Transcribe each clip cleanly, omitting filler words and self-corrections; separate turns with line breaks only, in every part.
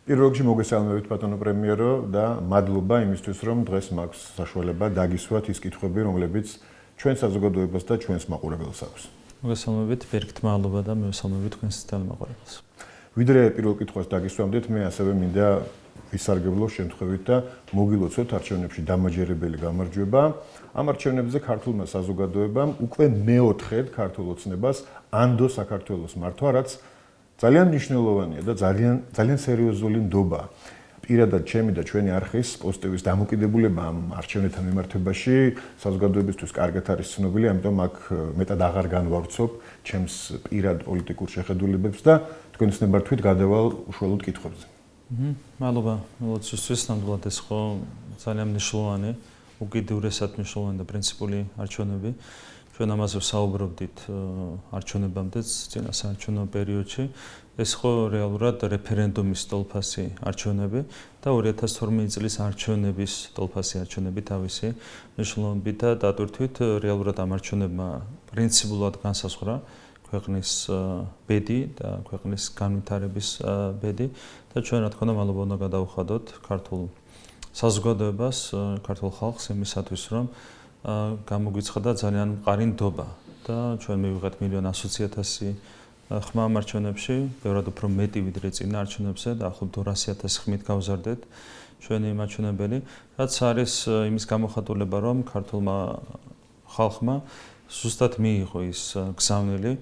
პირველ რიგში მოგესალმებით ბატონო პრემიერო და მადლობა იმისთვის, რომ დღეს მაქვს საშუალება დაგისვათ ის კითხვები, რომლებიც ჩვენ საზოგადოებას და ჩვენს მაყურებელს აქვს.
მოგესალმებით, პირიქით მადლობა და მევესალმებით თქვენს თელმოყარებას.
ვიდრე პირველ კითხვას დაგისვამდეთ, მე ასევე მინდა ვისარგებლო შემთხვევით და მოგილოცოთ არჩევნებში დამაჯერებელი გამარჯვება. ამ არჩევნებზე ქართულმა საზოგადოებამ უკვე მეოთხედ ქართულ ოცნებას ანდო საქართველოს მართვა, რაც ძალიან მნიშვნელოვანია და ძალიან სერიოზული ნდობა. პირადად ჩემი და ჩვენი არხის პოზიტივის დამოკიდებულება ამ არჩევნებთან მიმართებაში საზოგადოებისთვის კარგად არის ცნობილი, ამიტომ აქ მეტად აღარ განვავრცობ ჩემს პირად პოლიტიკურ შეხედულებებს და თქვენს ნებართვით გადავალ უშუალოდ კითხვებზე.
მადლობა მოლოცვისთვის, ნამდვილად ეს ხო ძალიან მნიშვნელოვანი, უკიდურესად მნიშვნელოვანი და პრინციპული არჩევნები. ჩვენ ამაზე ვსაუბრობდით არჩევნებამდე, წინა საარჩევნო პერიოდში. ეს ხო რეალურად რეფერენდუმის ტოლფასი არჩევნები და 2012 წლის არჩევნების ტოლფასი არჩევნები თავისი მნიშვნელობით და დატვირთვით რეალურად ამ არჩევნებმა პრინციპულად განსაზღვრა ქვეყნის ბედი და ქვეყნის განვითარების ბედი და ჩვენ რა თქმა უნდა მალობა უნდა გადავუხადოთ ქართულ საზოგადოებას, ქართულ ხალხს იმისათვის, რომ გამოგვიცხადა ძალიან მყარი ნდობა და ჩვენ მივიღეთ 1,100,000 ხმა ამ არჩევნებში, ბევრად უფრო მეტი ვიდრე წინა არჩევნებზე და ახლობთ 200,000 ხმით გავზარდეთ ჩვენი მაჩვენებელი, რაც არის იმის გამოხატულება, რომ ქართულმა ხალხმა ზუსტად მიიღო ის გზავნილი,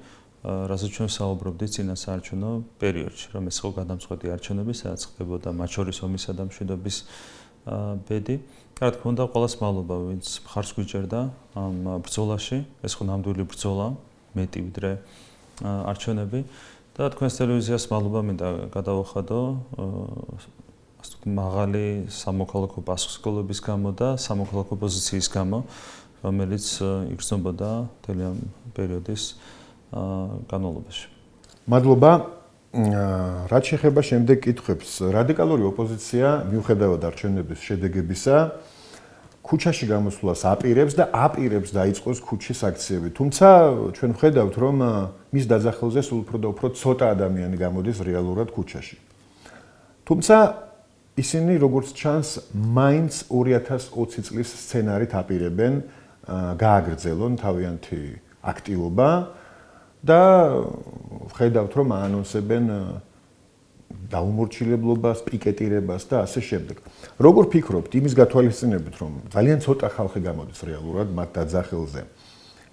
რასაც ჩვენ საუბრობდით წინა საარჩევნო პერიოდში, რომ ეს ხო გადამწყვეტი არჩევნები, სადაც ხდებოდა მათ შორის ომისა და მშვიდობის ბედი. რა თქმა უნდა, ყველას მადლობა, ვინც მხარს გვიჭერდა ამ ბრძოლაში. ეს ხო ნამდვილი ბრძოლა, მეტი ვიდრე არჩევნები და თქვენს ტელევიზიას მადლობა მინდა გადავუხადო მაღალი სამოქალაქო პასუხისმგებლობის გამო და სამოქალაქო პოზიციის გამო, რომელიც იგრძნობოდა მთელი ამ პერიოდის განმავლობაში.
მადლობა. რაც შეეხება შემდეგ კითხვებს, რადიკალური ოპოზიცია მიუხედავად არჩევნების შედეგებისა ქუჩაში გამოსვლას აპირებს და აპირებს დაიწყოს ქუჩის აქციები. თუმცა ჩვენ ვხედავთ, რომ მის დაძახილზე სულ უფრო და უფრო ცოტა ადამიანი გამოდის რეალურად ქუჩაში. თუმცა ისინი როგორც ჩანს, მაინც 2020 წლის სცენარით აპირებენ გააგრძელონ თავიანთი აქტივობა და ვხედავთ, რომ აანონსებენ დაუმორჩილებლობას, პიკეტირებას და ასე შემდეგ. როგორ ფიქრობთ, იმის გათვალისწინებით, რომ ძალიან ცოტა ხალხი გამოდის რეალურად მათ დაძახილზე.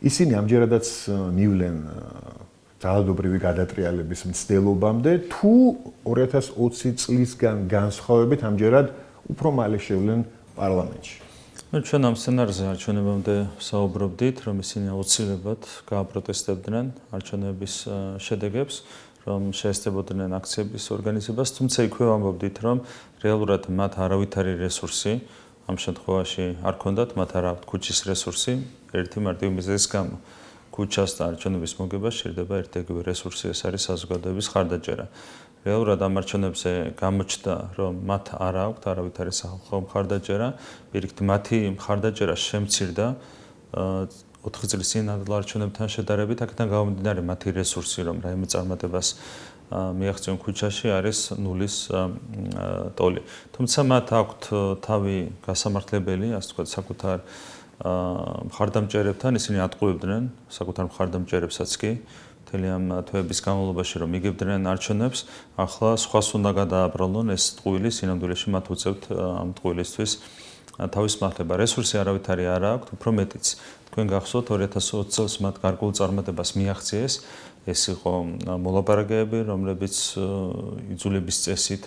ისინი ამჯერადაც მივლენ ძალადობრივი გადატრიალების მცდელობამდე, თუ 2020 წლისგან განსხვავებით ამჯერად უფრო მალე შევლენ პარლამენტში.
ჩვენ ამ სცენარზე არჩევნებამდე საუბრობდით, რომ ისინი აუცილებლად გააპროტესტებდნენ არჩევნების შედეგებს, რომ შეესწრებოდნენ აქციების ორგანიზებას, თუმცა იქვე ვამბობდით, რომ რეალურად მათ არავითარი რესურსი ამ შემთხვევაში არ ქონდათ, მათ არ აქვთ ქუჩის რესურსი, ერთი მარტივი მიზეზის გამო. ქუჩას და არჩევნების მოგება სჭირდება ერთ-ერთი რესურსი, ეს არის საზოგადოების ხარდაჭერა. რეალურად ამ არჩევნებზე გამოჩნდა, რომ მათ არ აქვთ არავითარი სახალხო მხარდაჭერა, პირიქით მათი მხარდაჭერა შემცირდა 4 წლის წინ არჩევნებთან შედარებით, აქედან გამომდინარე მათი რესურსი, რომ რაიმე წარმატებას მიაღწიონ ქუჩაში, არის ნულის ტოლი. თუმცა მათ აქვთ თავი გასამართლებელი, ასე ვთქვათ, საკუთარ მხარდამჭერებთან, ისინი ატყუებდნენ საკუთარ მხარდამჭერებსაც კი მთელი ამ თვეების განმავლობაში, რომ იგებდნენ არჩევნებს, ახლა სხვას უნდა გადააბრალონ ეს ტყუილი, სინამდვილეში მათ უწევთ ამ ტყუილისთვის თავის მართლება. რესურსი არავითარი არ აქვთ, უფრო მეტიც. თქვენ გახსოვთ 2020 წელს მათ გარკვეულ წარმატებას მიაღწიეს, ეს იყო მოლაპარაკებები, რომლებიც იძულების წესით,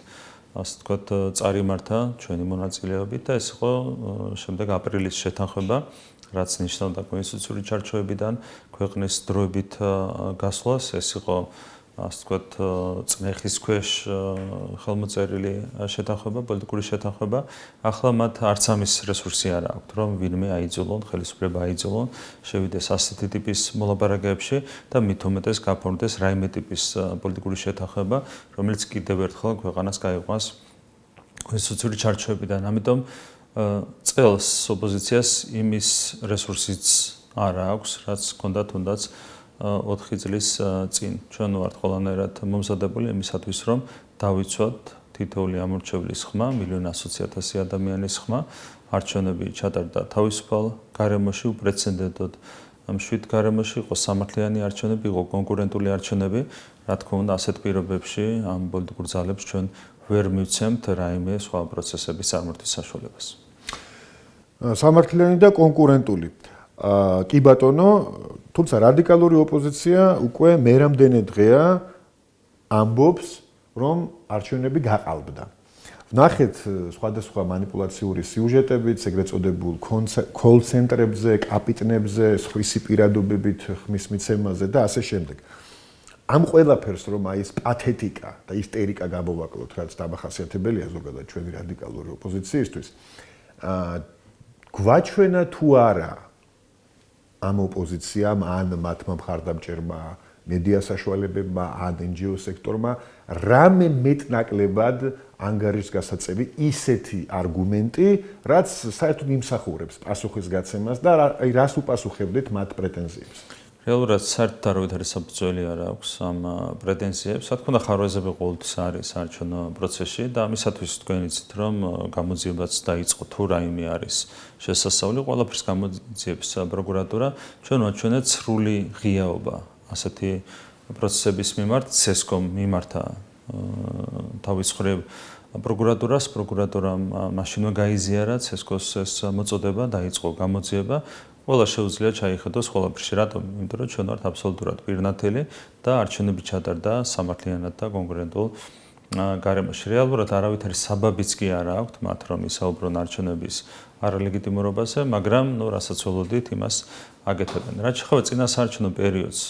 ასე ვთქვათ, წარიმართა ჩვენი მონაწილეობით და ეს იყო შემდეგ აპრილის შეთანხმება, რაც ნიშნავდა კონსტიტუციური ჩარჩოებიდან ქვეყნის დროებით გასვლას, ეს იყო ასე ვთქვათ, წნეხის ქვეშ ხელმოწერილი შეთანხმება, პოლიტიკური შეთანხმება. ახლა მათ არც ამის რესურსი არ აქვთ, რომ ვინმე აიძულონ, ხელისუფლება აიძულონ, შევიდეს ასეთი ტიპის მოლაპარაკებებში და მით უმეტეს გაფორმდეს რაიმე ტიპის პოლიტიკური შეთანხმება, რომელიც კიდევ ერთხელ ქვეყანას გაიყვანს კონსტიტუციური ჩარჩოებიდან. ამიტომ წელს ოპოზიციას იმის რესურსიც არ აქვს, რაც ჰქონდა თუნდაც 4 წლის წინ. ჩვენ ვართ ყველანაირად მომზადებული იმისათვის, რომ დავიცვათ თითოეული ამორჩევლის ხმა, 1,100,000 ადამიანის ხმა, არჩევნები ჩატარდა თავისუფალ გარემოში, უპრეცედენტოდ მშვიდ გარემოში, იყო სამართლიანი არჩევნები, იყო კონკურენტული არჩევნები, რა თქმა უნდა, ასეთ პირობებში ამ პოლიტიკურ ძალებს ჩვენ ვერ მივცემთ რაიმე სხვა პროცესების წარმართის საშუალებას.
სამართლიანი და კონკურენტული. კი ბატონო, თუმცა რადიკალური ოპოზიცია უკვე მერამდენე დღეა ამბობს, რომ არჩევნები გაყალბდა. ვნახეთ სხვადასხვა манипуляციური სიუჟეტებით, ეგრეთ წოდებულ კოლ-ცენტრებზე, კაპიტნებზე, სხვისი პირადობებით ხმის მიცემაზე და ასე შემდეგ. ამ ყველაფერს რომ აი ეს პათეტიკა და ისტერიკა გამოვაკლოთ, რაც დამახასიათებელია ზოგადად ჩვენი რადიკალური ოპოზიციისთვის, გვაჩვენა თუ არა ამ ოპოზიციამ ან მათმა მხარდამჭერმა მედია საშუალებებმა ან NGO სექტორმა რამე მეტნაკლებად ანგარიშგასაწევი ისეთი არგუმენტი, რაც საერთოდ იმსახურებს პასუხისგაცემას და რას უპასუხებდით მათ პრეტენზიებს.
რეალურად საერთოდ არავითარი საფუძველი არ აქვს ამ პრეტენზიებს. რა თქმა უნდა, ხარვეზები ყოველთვის არის საარჩევნო პროცესში და ამისათვის თქვენ იცით, რომ გამოძიებაც დაიწყო თუ რაიმე არის შესასწავლი, ყველაფერს გამოძიებს პროკურატურა. ჩვენ ვაჩვენეთ სრული ღიაობა ასეთი პროცესების მიმართ, CESCOM მიმართა თავის მხრივ პროკურატურას, პროკურატურამ მაშინვე გაიზიარა CESCOM-ს ეს მოწოდება, დაიწყო გამოძიება. ყველა შეუძლია ჩაიხედოს ყველაფერში, რატომ? იმიტომ რომ ჩვენ ვართ აბსოლუტურად პირნათელი და არჩევნები ჩატარდა სამართლიანად და კონკურენტულ გარემოში. რეალურად არავითარი საბაბიც კი არ აქვთ მათ, რომ ისაუბრონ არჩევნების არალეგიტიმურობაზე, მაგრამ რასაც ველოდით, იმას აკეთებენ. რაც შეეხება წინასაარჩევნო პერიოდს,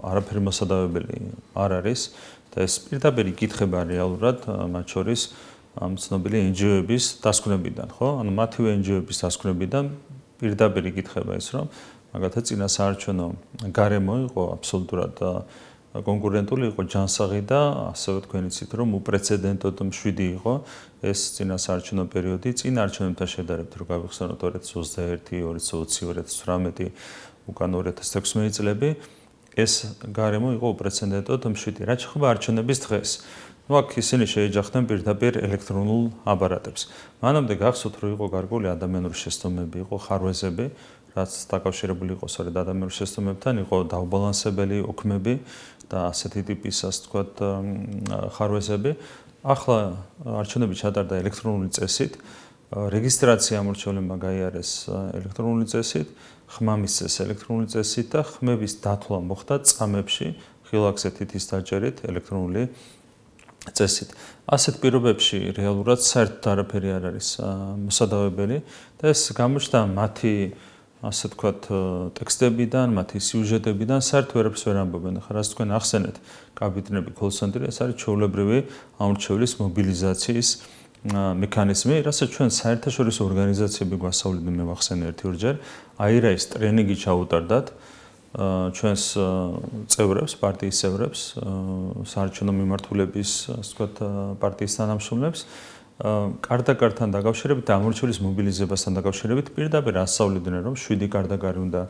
არაფერი მოსადავებელი არ არის და ეს პირდაპირ იკითხება რეალურად მათ შორის ამ ცნობილი NGO-ების დასკვნებიდან, ხო? ანუ მათივე NGO-ების დასკვნებიდან პირდაპირ იკითხება ის, რომ მაგალითად წინასაარჩევნო გარემო იყო აბსოლუტურად კონკურენტული, იყო ჯანსაღი და ასევე თქვენ იცით, რომ უპრეცედენტოდ მშვიდი იყო ეს წინასაარჩევნო პერიოდი წინ არჩევნებთან შედარებით, რო გავიხსენოთ 2021, 2020, 2018, უკან 2016 წლები, ეს გარემო იყო უპრეცედენტოდ მშვიდი. რაც შეეხება არჩევნების დღეს, აქ ისინი შეეჯახდნენ პირდაპირ ელექტრონულ აპარატებს. მანამდე გახსოვთ, რომ იყო გარკვეული ადამიანური შეცდომები, იყო ხარვეზები, რაც დაკავშირებული იყო სწორედ ადამიანურ შეცდომებთან, იყო დაუბალანსებელი ოქმები და ასეთი ტიპის, ასე ვთქვათ, ხარვეზები. ახლა არჩევნები ჩატარდა ელექტრონული წესით, რეგისტრაცია ამორჩევლებმა გაიარეს ელექტრონული წესით, ხმა მისცეს ელექტრონული წესით და ხმების დათვლა მოხდა წამებში, ხილვაქსე თითის დაჭერით ელექტრონული წესით. ასეთ პირობებში რეალურად საერთოდ არაფერი არ არის მოსადავებელი და ეს გამოჩნდა მათი, ასე ვთქვათ, ტექსტებიდან, მათი სიუჟეტებიდან, საერთოდ ვერაფერს ვერ ამბობენ. ახლა რაც თქვენ ახსენეთ, კაპიტნები, კოლ-ცენტრი, ეს არის ჩვეულებრივი ამორჩევლის მობილიზაციის მექანიზმი, რასაც ჩვენ საერთაშორისო ორგანიზაციები გვასწავლიდნენ, მე ვახსენე ერთ-ორჯერ, AIRA-ის ტრენინგი ჩაუტარდათ ჩვენს წევრებს, პარტიის წევრებს, საარჩევნო მიმართულების, ასე ვთქვათ, პარტიის თანამშრომლებს, კარდაკართან დაკავშირებით და ამორჩევლის მობილიზებასთან დაკავშირებით პირდაპირ ასწავლიდნენ, რომ 7 კარდაკარი უნდა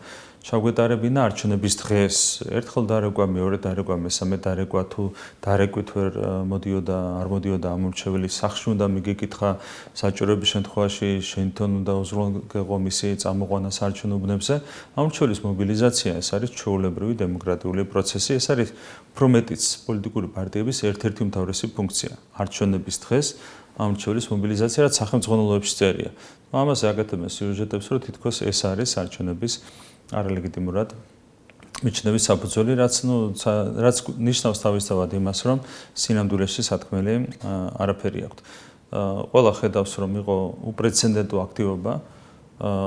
ჩაგვეტარებინა არჩევნების დღეს. ერთხელ დარეკვა, მეორე დარეკვა, მესამე დარეკვა, თუ დარეკვით ვერ მოდიოდა, არ მოდიოდა ამორჩეველი, სახლში უნდა მიგეკითხა, საჭიროების შემთხვევაში შენთან უნდა უზრუნველყო მისი წამოყვანა საარჩევნო უბნებზე. ამორჩევლის მობილიზაცია ეს არის ჩვეულებრივი დემოკრატიული პროცესი, ეს არის უფრო მეტიც პოლიტიკური პარტიების ერთ-ერთი უმთავრესი ფუნქცია. არჩევნების დღეს ამორჩევლის მობილიზაცია, რაც სახელმწიფოებში წერია. ამაზე აკეთებენ სიუჟეტებს, რომ თითქოს ეს არის არჩევნების არალეგიტიმურად მიჩნევის საფუძველი, რაც ნიშნავს თავისთავად იმას, რომ სინამდვილეში სათქმელი არაფერი აქვთ. ყველა ხედავს, რომ იყო უპრეცედენტო აქტივობა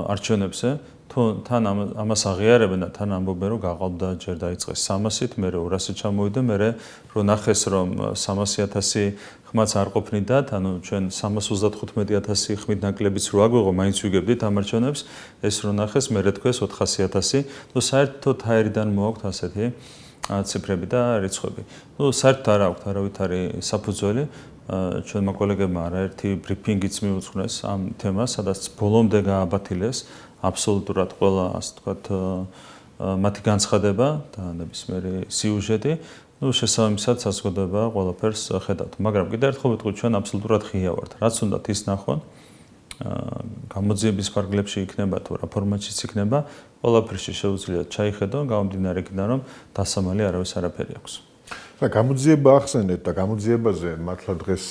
არჩევნებზე, თან ამას აღიარებენ და თან ამბობენ, რომ გაყალბდა ჯერ დაიწყეს 300-ით, მერე 200-ით ჩამოვიდა, მერე რო ნახეს, რომ 300,000 ხმაც არ ყოფნიდათ, ანუ ჩვენ 335,000 ხმით ნაკლებიც რო აგვიღო, მაინც ვიგებდით ამ არჩევნებს, ეს რო ნახეს, მერე თქვეს 400,000, ნუ საერთოდ ჰაერიდან მოაქვთ ასეთი ციფრები და რიცხვები. ნუ საერთოდ არ აქვთ არავითარი საფუძველი. ჩვენმა კოლეგებმა არაერთი ბრიფინგიც მიუძღვნეს ამ თემას, სადაც ბოლომდე გააბათილეს აბსოლუტურად ყველა, ასე ვთქვათ, მათი განცხადება და ნებისმიერი სიუჟეტი. ну შესაბამისად საზოგადოება ყველაფერს ხედავთ, მაგრამ კიდევ ერთხელ ვიტყვი, ჩვენ აბსოლუტურად ღია ვართ. რაც უნდა ის ნახონ, გამოძიების ფარგლებში იქნება თუ რა ფორმატშიც იქნება, ყველაფერში შეუძლია ჩაიხედონ, გამომდინარე იქიდან, რომ დასამალი არავის არაფერი აქვს.
და გამოძიება ახსენეთ და გამოძიებაზე მართლა დღეს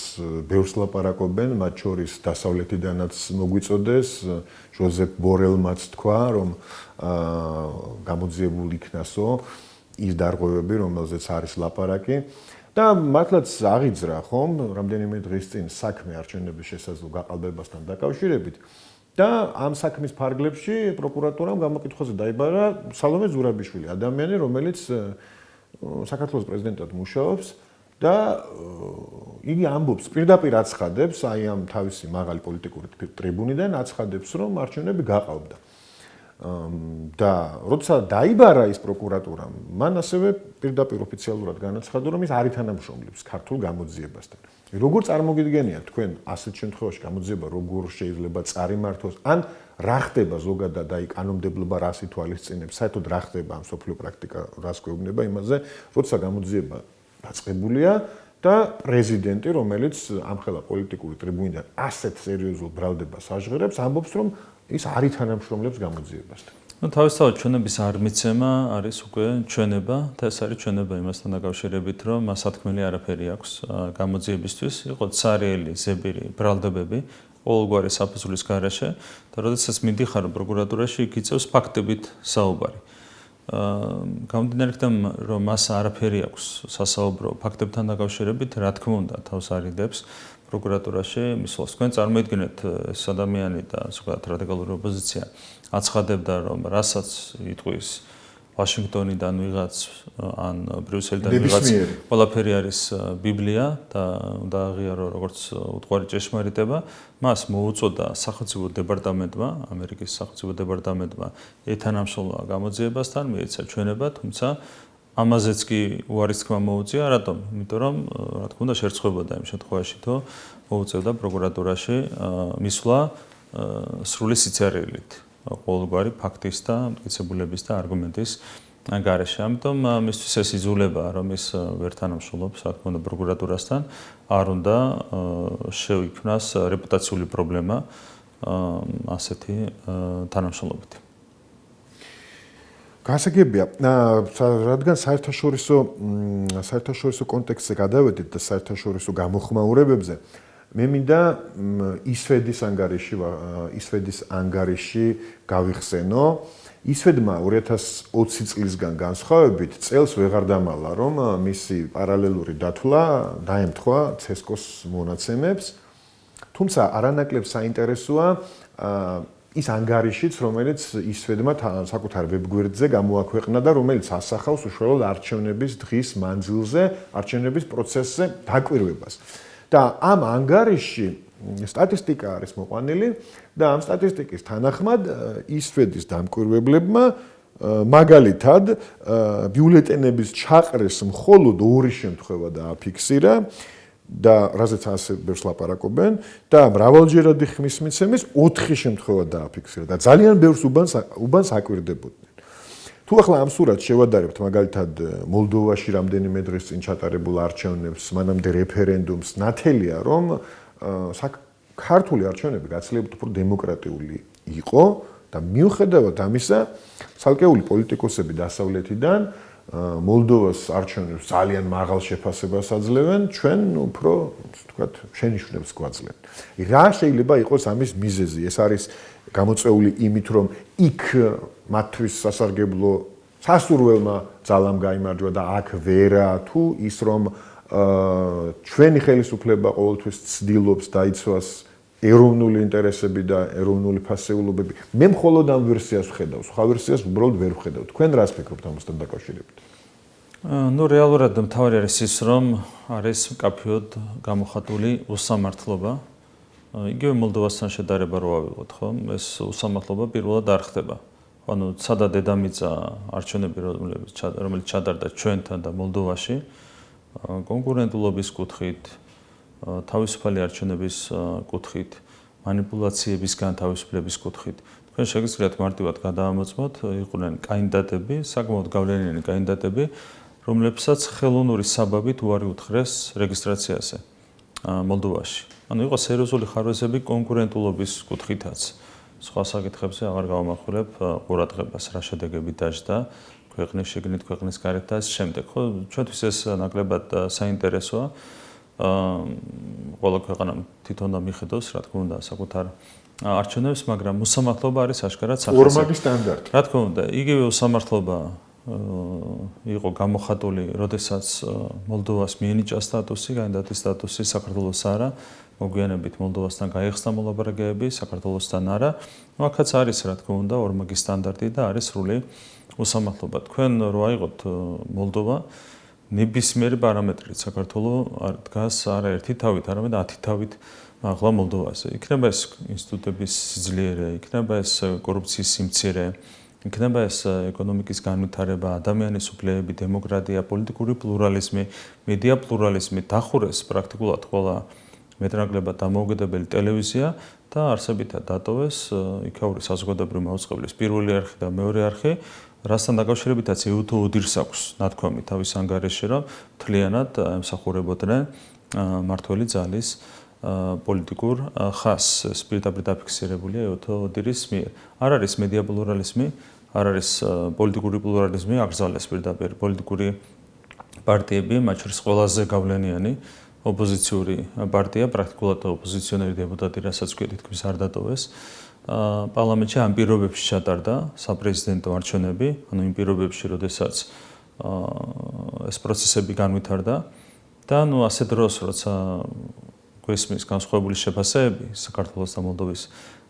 ბევრს ლაპარაკობენ, მათ შორის დასავლეთიდანაც მოგვიწოდეს, ჟოზეფ ბორელმაც თქვა, რომ გამოძიებულ იქნასო ის დარღვევები, რომელზეც არის ლაპარაკი და მართლაც აღიძრა ხომ, რამდენიმე დღის წინ საქმე არჩევნების შესაძლო გაყალბებასთან დაკავშირებით და ამ საქმის ფარგლებში პროკურატურამ გამოკითხვაზე დაიბარა სალომე ზურაბიშვილი, ადამიანი, რომელიც საქართველოს პრეზიდენტად მუშაობს და იგი ამბობს, პირდაპირ აცხადებს, აი ამ თავისი მაღალი პოლიტიკური ტრიბუნიდან აცხადებს, რომ არჩევნები გაყალბდა. და როცა დაიბარა ის პროკურატურამ, მან ასევე პირდაპირ ოფიციალურად განაცხადა, რომ ის არ ითანამშრომლებს ქართულ გამოძიებასთან. როგორ წარმოგიდგენიათ თქვენ ასეთ შემთხვევაში გამოძიება როგორ შეიძლება წარიმართოს, ან რა ხდება ზოგადად აი კანონმდებლობა რას ითვალისწინებს, საერთოდ რა ხდება ამ სოფლიო პრაქტიკა რას გვეუბნება იმაზე, როცა გამოძიება დაწყებულია და პრეზიდენტი, რომელიც ამხელა პოლიტიკური ტრიბუნიდან ასეთ სერიოზულ ბრალდებას აჟღერებს, ამბობს, რომ ის არ ითანამშრომლებს გამოძიებასთან.
ну თავისთავად ჩვენების არ მიცემა არის უკვე ჩვენება და ეს არის ჩვენება იმასთან დაკავშირებით, რომ მას ათქმელი არაფერი აქვს გამოძიებისთვის, იყო ცარიელი, ზებირი, ბრალდებები ყოველგვარი საფუძვლის გარეშე და როდესაც მიდიხარ პროკურატურაში, იქ იწევს ფაქტებით საუბარი. გამომდინარე იქიდან, რომ მას არაფერი აქვს სასაუბრო ფაქტებთან დაკავშირებით, რა თქმა უნდა, თავს არიდებს პროკურატურაში მისვლას. თქვენ წარმოიდგინეთ ეს ადამიანი და ზოგადად რადიკალური ოპოზიცია აცხადებდა, რომ რასაც იტყვის ვაშინგტონიდან ვიღაც ან ბრიუსელიდან ვიღაც ყველაფერი არის ბიბლია და უნდა აღიარო როგორც უტყვარი ჭეშმარიტება, მას მოუწოდა სახელმწიფო დეპარტამენტმა, ამერიკის სახელმწიფო დეპარტამენტმა ეთანამშრომლა გამოძიებასთან, მიეცა ჩვენება, თუმცა ამაზეც კი უარის თქმა მოუწია, რატომ? იმიტომ რომ რა თქმა უნდა შერწყებოდა იმ შემთხვევაში, თუ მოუწევდა პროკურატურაში მისვლა სრული სიცარიელით, ყოველგვარი ფაქტის და მტკიცებულების და არგუმენტის გარეშე. ამიტომ მისთვის ეს იზულება, რომ ის ვერ თანამშრომლობს, რა თქმა უნდა პროკურატურასთან, არ უნდა შეიქმნას რეპუტაციული პრობლემა ასეთი თანამშრომლობით.
გასაგებია, რადგან საერთაშორისო კონტექსტზე გადავედით და საერთაშორისო გამოხმაურებებზე, მე მინდა ისვედის ანგარიში გავიხსენო. ისვედმა 2020 წლისგან განსხვავებით წელს ვეღარ დამალა, რომ მისი პარალელური დათვლა დაემთხვა ცესკოს მონაცემებს. თუმცა არანაკლებ საინტერესოა ის ანგარიშიც, რომელიც ისვედმა საკუთარ ვებგვერდზე გამოაქვეყნა და რომელიც ასახავს უშუალოდ არჩევნების დღის მანძილზე, არჩევნების პროცესზე დაკვირვებას. და ამ ანგარიში სტატისტიკა არის მოყვანილი და ამ სტატისტიკის თანახმად ისვედის დამკვირვებლებმა მაგალითად ბიულეტენების ჩაყრეს მხოლოდ 2 შემთხვევა დააფიქსირა და რაზეც ასე ბევრს ლაპარაკობენ და მრავალჯერადი ხმის მიცემის 4 შემთხვევა დააფიქსირა და ძალიან ბევრს უბანს აკვირდებოდნენ. თუ ახლა ამ სურათს შევადარებთ მაგალითად მოლდოვაში რამდენიმე დღის წინ ჩატარებულ არჩევნებს, მანამდე რეფერენდუმს, ნათელია რომ ქართული არჩევნები გაცილებით უფრო დემოკრატიული იყო და მიუხედავად ამისა, ცალკეული პოლიტიკოსები დასავლეთიდან მოლდოვას არჩევნებს ძალიან მაღალ შეფასებას აძლევენ, ჩვენ უფრო, თქვათ, შენიშვნებს გვაძლევთ. რა შეიძლება იყოს ამის მიზეზი? ეს არის გამოწვეული იმით, რომ იქ მათთვის სასარგებლო სასურველმა ძალამ გაიმარჯვა და აქ ვერა, თუ ის რომ ჩვენი ხელისუფლება ყოველთვის ცდილობს დაიცვას ეროვნული ინტერესები და ეროვნული ფასეულობები. მე მხოლოდ ამ ვერსიას ვხედავ, სხვა ვერსიას უბრალოდ ვერ ვხედავ. თქვენ რას ფიქრობთ ამასთან დაკავშირებით?
ну რეალურად მთავარი არის ის, რომ არის მკაფიოდ გამოხატული უსამართლობა. იგივე მოლდოვასთან შედარება რო ავიღოთ, ხო? ეს უსამართლობა პირველად არ ხდება. ანუ სადა დედამიწა არჩევნები რომელიც ჩატარდა ჩვენთან და მოლდოვაში კონკურენტულობის კუთხით, თავისუფალი არჩევნების კუთხით, манипуляციებისგან თავისუფლების კუთხით. თქვენ შეგიძლიათ მარტივად გადაამოწმოთ, იყვნენ კანდიდატები, საკმაოდ გავლენიანი კანდიდატები, რომლებსაც ხელოვნური საბაბით უარი უთხრეს რეგისტრაციაზე მოლდოვაში. ანუ იყო სერიოზული ხარვეზები კონკურენტულობის კუთხითაც. სხვა საკითხებზე აღარ გავამახვილებ ყურადღებას, რა შედეგები დაждდა ქვეყნის შიგნით, ქვეყნის გარეთ და ამ შემდეგ. ხო, ჩვენთვის ეს ნაკლებად საინტერესოა. ყველა ქვეყანამ თვითონ და მიხედავს, რა თქმა უნდა, საკუთარ არჩევნებს, მაგრამ უსამართლობა არის აშკარად სახეზე.
ორმაგი სტანდარტი.
რა თქმა უნდა, იგივე უსამართლობა იყო გამოხატული, როდესაც მოლდოვას მიენიჭა სტატუსი, კანდიდატის სტატუსი, საქართველოს არა. მოგვიანებით მოლდოვასთან გაიხსნა მოლაპარაკებები, საქართველოსთან არა. აქაც არის, რა თქმა უნდა, ორმაგი სტანდარტი და არის სრული უსამართლობა. თქვენ რო აიღოთ მოლდოვა, ნებისმიერი პარამეტრით საქართველოს არ დგას არა ერთი თავით, არამედ 10 თავით ახლა მოლდოვაზე. იქნება ეს ინსტიტუტების სიძლიერე, იქნება ეს კორუფციის სიმცირე, იქნება ეს ეკონომიკის განვითარება, ადამიანის უფლებები, დემოკრატია, პოლიტიკური პლურალიზმი, მედია პლურალიზმი, დახურეს პრაქტიკულად ყველა მეტნაკლებად დამოუკიდებელი ტელევიზია და არსებითად დატოვეს იქაური საზოგადოებრივი მაუწყებლის პირველი არხი და მეორე არხი, რასთან დაკავშირებითაც ეუთო უდირს აქვს ნათქვამი თავის ანგარიშში, რომ მთლიანად ემსახურებოდნენ მართველი ძალის პოლიტიკურ ხაზს. ეს პირდაპირ დაფიქსირებულია ეუთო უდირის მიერ. არ არის მედია პლურალიზმი, არ არის პოლიტიკური პლურალიზმი, აკრძალეს პირდაპირ პოლიტიკური პარტიები, მათ შორის ყველაზე გავლენიანი ოპოზიციური პარტია, პრაქტიკულად ოპოზიციონერი დეპუტატი, რასაც თქვი თითქმის არ დატოვეს. პარლამენტში ამ პირობებში ჩატარდა საპრეზიდენტო არჩევნები, ანუ იმ პირობებში, როდესაც ეს პროცესები განვითარდა და ნუ ასე დროს, როცა გვესმის განსხვავებული შეფასებები საქართველოს და მოლდოვის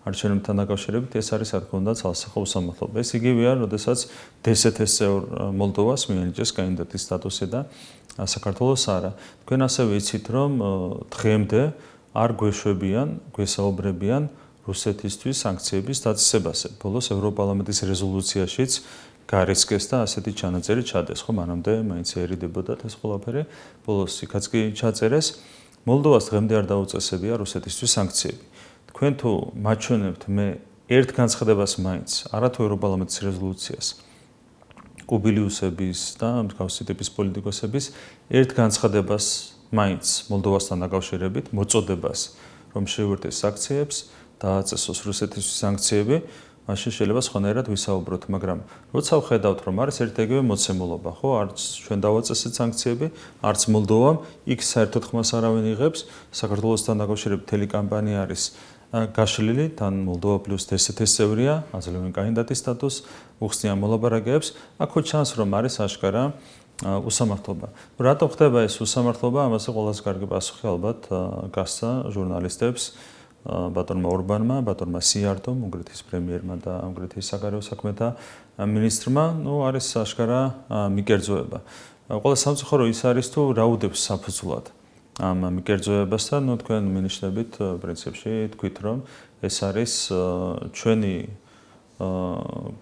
არჩევნებთან დაკავშირებით, ეს არის, რა თქმა უნდა, ცალსახა უსამართლობა. ეს იგივეა, როდესაც დსთ-ს წევრ მოლდოვას მიენიჭეს კანდიდატის სტატუსი და საქართველოს არა. თქვენ ასევე იცით, რომ დღემდე არ გვეშვებიან, გვესაუბრებიან რუსეთისთვის სანქციების დაწესებაზე. ბოლოს ევროპარლამენტის რეზოლუციაშიც გარისკეს და ასეთი ჩანაწერი ჩადეს, ხო, მანამდე მაინც ერიდებოდა ეს ყველაფერი. ბოლოს იქაც კი ჩაწერეს. მოლდოვას დღემდე არ დაუწესებია რუსეთისთვის სანქციები. თქვენ თუ მაჩვენებთ მე ერთ განცხადებას მაინც, არათუ ევროპარლამენტის რეზოლუციას, კუბილიუსების და მსგავსი ტიპის პოლიტიკოსების ერთ განცხადებას მაინც მოლდოვასთან დაკავშირებით, მოწოდებას, რომ შეუერთდეს სანქციებს, დააწესოს რუსეთისთვის სანქციები, მაშინ შეიძლება სხვანაირად ვისაუბროთ, მაგრამ როცა ვხედავთ, რომ არის ერთ-ეგივე მოცემულობა, ხო, არც ჩვენ დავაწესეთ სანქციები, არც მოლდოვამ, იქ საერთოდ ხმას არავინ იღებს, საქართველოსთან დაკავშირებით მთელი კამპანია არის გაშლილი, თან მოლდოვა პლუს დსთ-ს წევრია, აძლევენ კანდიდატის სტატუსს, უხსნიან მოლაპარაკებებს, აქ ჩანს, რომ არის აშკარა უსამართლობა. რატო ხდება ეს უსამართლობა? ამაზე ყველაზე კარგი პასუხი ალბათ გასცა ჟურნალისტებს, ბატონმა ორბანმა, ბატონმა სიარტომ, უნგრეთის პრემიერმა და უნგრეთის საგარეო საქმეთა მინისტრმა, ნუ არის აშკარა მიკერძოება. ყველა სამწუხარო ის არის თუ რა უდებს საფუძვლად ამ მიკერძოებასთან, ნუ თქვენ მინიშნებით პრინციპში თქვით, რომ ეს არის ჩვენი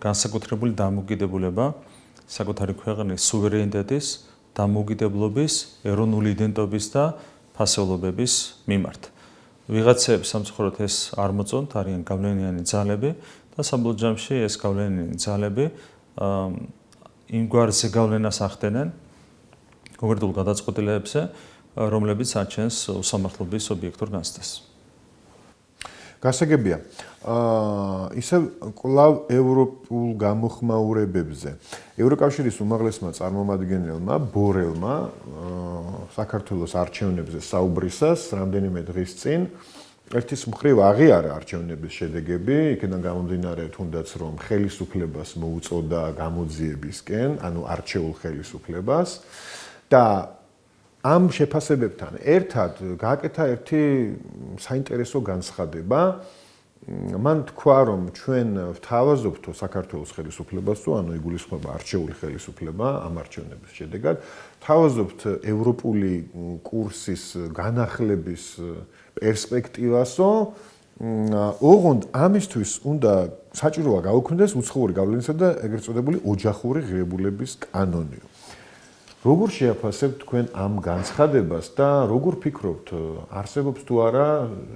განსაკუთრებული დამოუკიდებულება საკუთარი ქვეყნის სუვერენიტეტის, დამოუკიდებლობის, ეროვნული იდენტობის და ფასეულობების მიმართ. ვიღაცებს სამწუხაროდ ეს არ მოწონთ, არიან გავლენიანი ძალები და საბოლოო ჯამში ეს გავლენიანი ძალები იმგვარზე გავლენას ახდენენ კონკრეტულ გადაწყვეტილებებზე, რომლებიც აჩენს უსამართლობის ობიექტურ განცდას.
გასაგებია. ისევ კვლავ ევროპულ გამოხმაურებებზე. ევროკავშირის უმაღლესმა წარმომადგენელმა ბორელმა საქართველოს არჩევნებზე საუბრისას რამდენიმე დღის წინ ერთის მხრივ აღიარა არჩევნების შედეგები, იქიდან გამომდინარე თუნდაც რომ ხელისუფლებას მოუწოდა გამოძიებისკენ, ანუ არჩეულ ხელისუფლებას და ამ შეფასებებთან ერთად გააკეთა ერთი საინტერესო განცხადება. მან თქვა, რომ ჩვენ ვთავაზობთ საქართველოს ხელისუფლებას, ანუ იგულისხმება არჩეული ხელისუფლება ამ არჩევნების შედეგად, ვთავაზობთ ევროპული კურსის განახლების პერსპექტივასო, ოღონდ ამისთვის უნდა საჭიროა გაუქმდეს უცხოური გავლენისა და ეგრეთ წოდებული ოჯახური ღირებულების კანონი. როგორ შეაფასებთ თქვენ ამ განცხადებას და როგორ ფიქრობთ, არსებობს თუ არა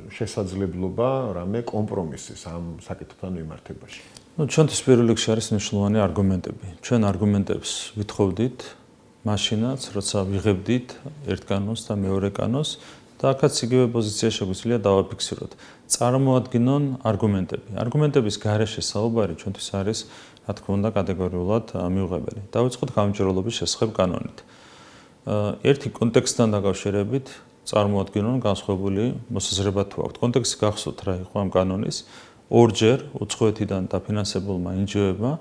შესაძლებლობა რამე კომპრომისის ამ საკითხთან მიმართებაში?
ჩვენთვის პირველ რიგში არის მნიშვნელოვანი არგუმენტები. ჩვენ არგუმენტებს ვითხოვდით, მაშინაც, როცა ვიღებდით ერთ კანონს და მეორე კანონს და აქაც იგივე პოზიცია შეგვიძლია დავაფიქსიროთ. წარმოადგინონ არგუმენტები. არგუმენტების გარეშე საუბარი ჩვენთვის არის, რა თქმა უნდა, კატეგორიულად მიუღებელი. დავიწყოთ გამჭირვალობის შესახებ კანონით. ერთი კონტექსტთან დაკავშირებით წარმოადგინონ განსხვავებული მოსაზრება თუ აქვთ. კონტექსტი გახსოვთ რა იყო ამ კანონის. ორჯერ უცხოეთიდან დაფინანსებულმა NGO-ებმა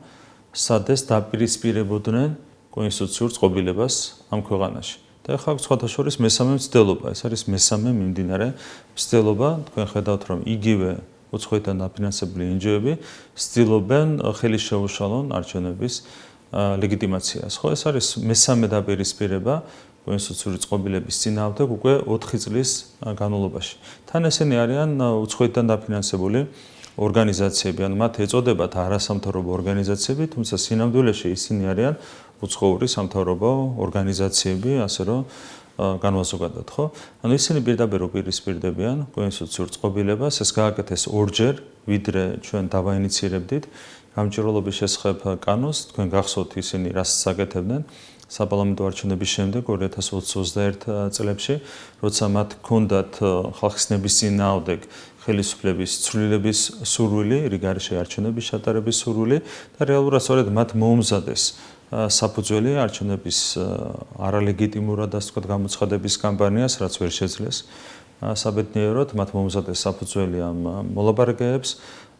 სადეს დაპირისპირებოდნენ კონსტიტუციურ წყობილებას ამ ქვეყანაში. და ახლა აქ სხვათა შორის მესამე მცდელობა, ეს არის მესამე მიმდინარე მცდელობა, თქვენ ხედავთ რომ იგივე უცხოეთიდან დაფინანსებული NGO-ები ცდილობენ ხელი შეუშალონ არჩევნების ლეგიტიმაციას. ხო, ეს არის მესამე დაპირისპირება კონსტიტუციური წყობილების წინააღმდეგ უკვე 4 წლის განმავლობაში. თან ესენი არიან უცხოეთიდან დაფინანსებული ორგანიზაციები, ან მათ ეწოდებათ არასამთავრობო ორგანიზაციები, თუმცა სინამდვილეში ისინი არიან უცხოური სამთავრობო ორგანიზაციები, ასე რომ განვაზოგადოთ, ხო? ანუ ისინი პირდაპირ უპირისპირდებიან კონსტიტუციურ წყობილებას, ეს გააკეთეს ორჯერ, ვიდრე ჩვენ დავაინიცირებდით გამჭირვალობის შესახებ კანონს, თქვენ გახსოვთ ისინი რას საკეთებდნენ საპარლამენტო არჩევნების შემდეგ 2021 წლებში, როცა მათ ჰქონდათ ხალხის ნების წინააღმდეგ ხელისუფლების ცვლილების სურვილი, რიგარიშე არჩევნების ჩატარების სურვილი და რეალურად სწორედ მათ მოუმზადეს საფუძველი არჩევნების არალეგიტიმურად ასე ვთქვათ გამოცხადების კამპანიას, რაც ვერ შეძლეს საბედნიეროდ, მათ მოუმზადეს საფუძველი ამ მოლაპარაკებებს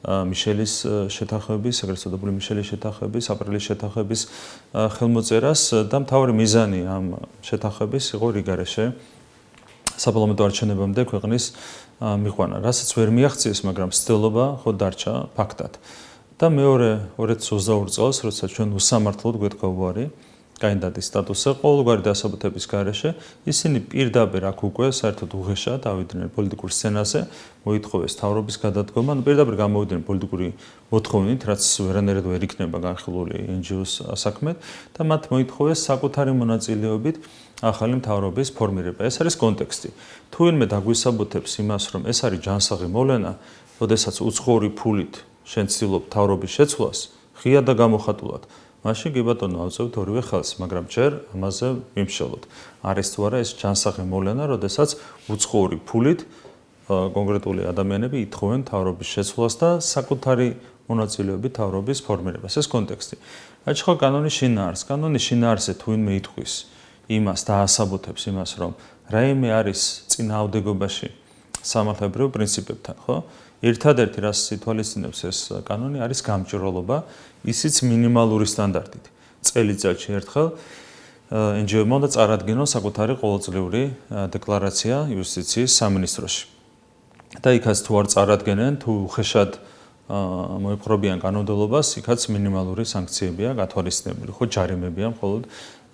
მიშელის შეთანხმების, ეგრეთ წოდებული მიშელის შეთანხმების, აპრილის შეთანხმების ხელმოწერას და მთავარი მიზანი ამ შეთანხმების იყო რიგარიშე საპარლამენტო არჩევნებამდე ქვეყნის მიყვანა, რასაც ვერ მიაღწიეს, მაგრამ ცდილობა ხო დარჩა ფაქტად. და მეორე 2022 წელს, როცა ჩვენ უსამართლოდ გვეთქვა უარი კანდიდატის სტატუსზე ყოველგვარი დასაბუთების გარეშე, ისინი პირდაპირ აქ უკვე საერთოდ უღეშად ავიდნენ პოლიტიკურ სცენაზე, მოითხოვეს თავრობის გადადგომა, პირდაპირ გამოვიდნენ პოლიტიკური მოთხოვნით, რაც ვერანაირად ვერ იქნება განხილული NGO-ს საქმედ და მათ მოითხოვეს საკუთარი მონაწილეობით ახალი მთავრობის ფორმირება. ეს არის კონტექსტი. თუ ვინმე დაგვისაბუთებს იმას, რომ ეს არის ჯანსაღი მოვლენა, როდესაც უცხოური ფულით შენ ცდილობ მთავრობის შეცვლას, ღია და გამოხატულად, მაშინ კი ბატონო ავწევთ ორივე ხელს, მაგრამ ჯერ ამაზე ვიმშელოთ. არის თუ არა ეს ჯანსაღი მოვლენა, როდესაც უცხოური ფულით კონკრეტული ადამიანები ითხოვენ მთავრობის შეცვლას და საკუთარი მონაწილეობით მთავრობის ფორმირებას. ეს კონტექსტი. აი ხო კანონის შინაარსს. კანონის შინაარსზე თუ ვინმე იტყვის იმას და ასაბუთებს იმას, რომ რაიმე არის წინააღმდეგობაში სამართლებრივ პრინციპებთან, ხო? ერთადერთი რაც ითვალისწინებს ეს კანონი არის გამჭირვალობა, ისიც მინიმალური სტანდარტით. წელიწადში ერთხელ NGO-მა უნდა წარადგინონ საკუთარი ყოველწლიური დეკლარაცია იუსტიციის სამინისტროში. და იქაც თუ არ წარადგენენ, თუ უხეშად მოიპყრობიან კანონმდებლობას, იქაც მინიმალური სანქციებია გათვალისწინებული, ხო ჯარიმებია მხოლოდ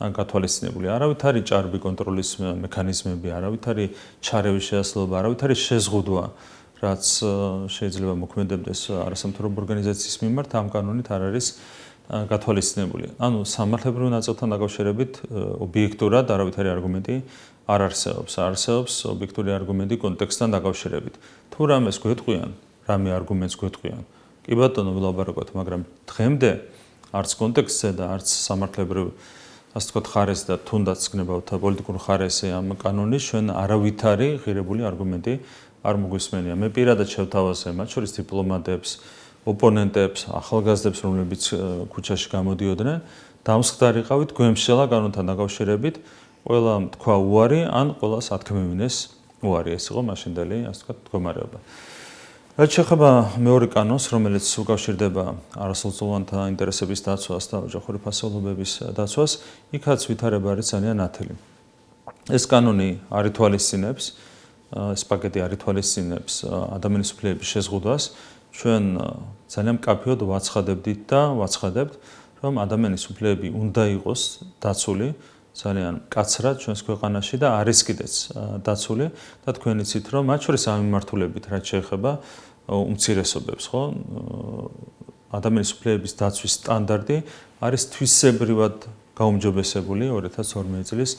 გათვალისწინებული. არავითარი ჭარბი კონტროლის მექანიზმები, არავითარი ჩარევის შესაძლებლობა, არავითარი შეზღუდვა რაც შეიძლება მოქმედებდეს არასამთავრობო ორგანიზაციის მიმართ ამ კანონით არ არის გათვალისწინებული. ანუ სამართლებრივ ნაწილთან დაკავშირებით ობიექტურად არავითარი არგუმენტი არ არსებობს. არსებობს ობიექტური არგუმენტი კონტექსტთან დაკავშირებით. თუ რამეს გვეტყვიან, რამე არგუმენტს გვეტყვიან, კი ბატონო ვილაპარაკოთ, მაგრამ დღემდე არც კონტექსტზე და არც სამართლებრივ ასე ვთქვათ ხარეს და თუნდაც გნებავთ პოლიტიკურ ხარეს ამ კანონის ჩვენ არავითარი ღირებული არგუმენტი არ მოგვისმენია. მე პირადად შევთავაზე მათ შორის დიპლომატებს, ოპონენტებს, ახალგაზრდებს, რომლებიც ქუჩაში გამოდიოდნენ, დამსხდარიყავით გვემშელა კანონთან დაკავშირებით, ყველა თქვა უარი, ან ყველას ათქმევინეს უარი. ეს იყო მაშინდელი, ასე ვთქვათ, მდგომარეობა. რაც შეეხება მეორე კანონს, რომელიც უკავშირდება არასოციალურთა ინტერესების დაცვას და ოჯახური ფასეულობების დაცვას, იქაც ვითარება არის ძალიან ნათელი. ეს კანონი არ ითვალისწინებს ეს პაკეტი არ ითვალისწინებს ადამიანის უფლებების შეზღუდვას. ჩვენ ძალიან მკაფიოდ ვაცხადებდით და ვაცხადებთ, რომ ადამიანის უფლებები უნდა იყოს დაცული ძალიან მკაცრად ჩვენს ქვეყანაში და არის კიდეც დაცული და თქვენ იცით, რომ მათ შორის ამ მიმართულებით რაც შეეხება უმცირესობებს, ხო? ადამიანის უფლებების დაცვის სტანდარტი არის თვისებრივად გაუმჯობესებული 2012 წლის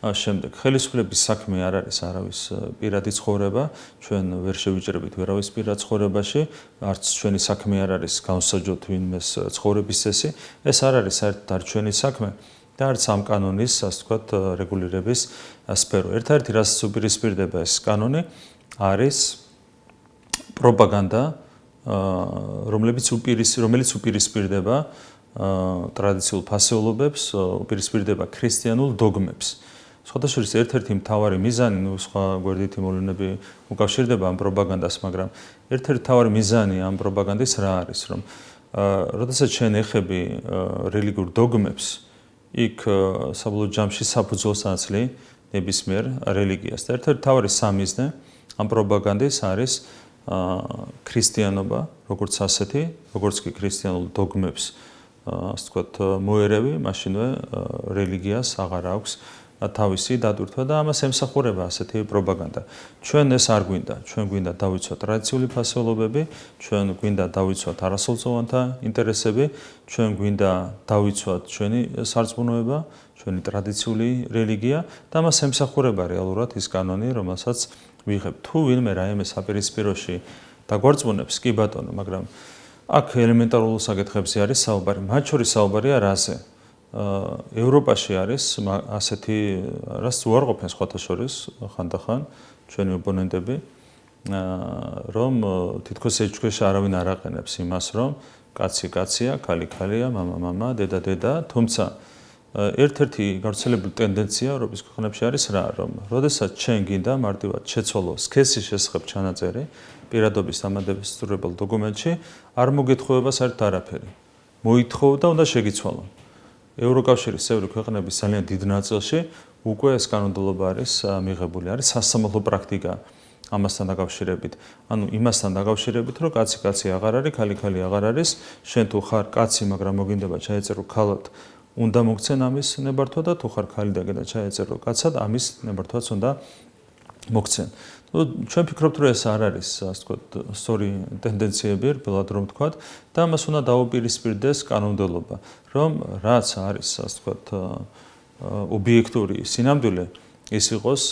შემდეგ. ხელისუფლების საქმე არ არის არავის პირადი ცხოვრება, ჩვენ ვერ შევიჭრებით ვერავის პირად ცხოვრებაში, არც ჩვენი საქმე არ არის განსაჯოთ ვინმეს ცხოვრების წესი. ეს არ არის საერთოდ არ ჩვენი საქმე. და არც ამ კანონის, ასე ვთქვათ, რეგულირების სფერო. ერთ-ერთი რაც უპირისპირდება ეს კანონი არის პროპაგანდა, რომელიც უპირისპირდება ტრადიციულ ფასეულობებს, უპირისპირდება ქრისტიანულ დოგმებს. სხვადასხვა ერთ-ერთი მთავარი მიზანი, სხვა გვერდითი მოვლენები უკავშირდება ამ პროპაგანდას, მაგრამ ერთ-ერთი მთავარი მიზანი ამ პროპაგანდის რა არის, რომ როდესაც შენ ეხები რელიგიურ დოგმებს, იქ საბოლოო ჯამში საფუძველს აცლი ნებისმიერ რელიგიას. და ერთ-ერთი მთავარი სამიზნე ამ პროპაგანდის არის ქრისტიანობა, როგორც ასეთი, როგორც კი ქრისტიანულ დოგმებს, ასე ვთქვათ, მოერევი, მაშინვე რელიგიას აღარ აქვს თავისი დატვირთვა და ამას ემსახურება ასეთი პროპაგანდა. ჩვენ ეს არ გვინდა, ჩვენ გვინდა დავიცვათ ტრადიციული ფასეულობები, ჩვენ გვინდა დავიცვათ არასრულწლოვანთა ინტერესები, ჩვენ გვინდა დავიცვათ ჩვენი სარწმუნოება, ჩვენი ტრადიციული რელიგია და ამას ემსახურება რეალურად ის კანონი, რომელსაც ვიღებ. თუ ვინმე რაიმე საპირისპიროში დაგვარწმუნებს, კი ბატონო, მაგრამ აქ ელემენტარულ საკითხებზე არის საუბარი, მათ შორის საუბარია რაზე? ევროპაში არის ასეთი, რაც უარყოფენ სხვათა შორის ხანდახან ჩვენი ოპონენტები, რომ თითქოს ეჭქვეშ არავინ არ აყენებს იმას, რომ კაცი კაცია, ქალი ქალია, მამა მამა, დედა დედა, თუმცა ერთ-ერთი გავრცელებული ტენდენცია ევროპის ქვეყნებში არის რა, რომ როდესაც ჩვენ გინდა მარტივად შეცვალო სქესის შესახებ ჩანაწერი პირადობის დამატების სწორებულ დოკუმენტში, არ მოგეთხოვება საერთოდ არაფერი. მოითხოვ და უნდა შეგიცვალო. ევროკავშირის წევრი ქვეყნების ძალიან დიდ ნაწილში უკვე ეს კანონმდებლობა არის მიღებული, არის სასამართლო პრაქტიკა ამასთან დაკავშირებით. ანუ იმასთან დაკავშირებით, რომ კაცი კაცი აღარ არის, ქალი ქალი აღარ არის, შენ თუ ხარ კაცი, მაგრამ მოგინდება ჩაეწერო ქალად, უნდა მოგცენ ამის ნებართვა და თუ ხარ ქალი და გინდა ჩაეწერო კაცად, ამის ნებართვაც უნდა მოგცენ. ჩვენ ფიქრობთ, რომ ეს არ არის, ასე ვთქვათ, სწორი ტენდენციები, რბილად რომ ვთქვათ, და ამას უნდა დაუპირისპირდეს კანონმდებლობა, რომ რაც არის, ასე ვთქვათ, ობიექტური სინამდვილე, ის იყოს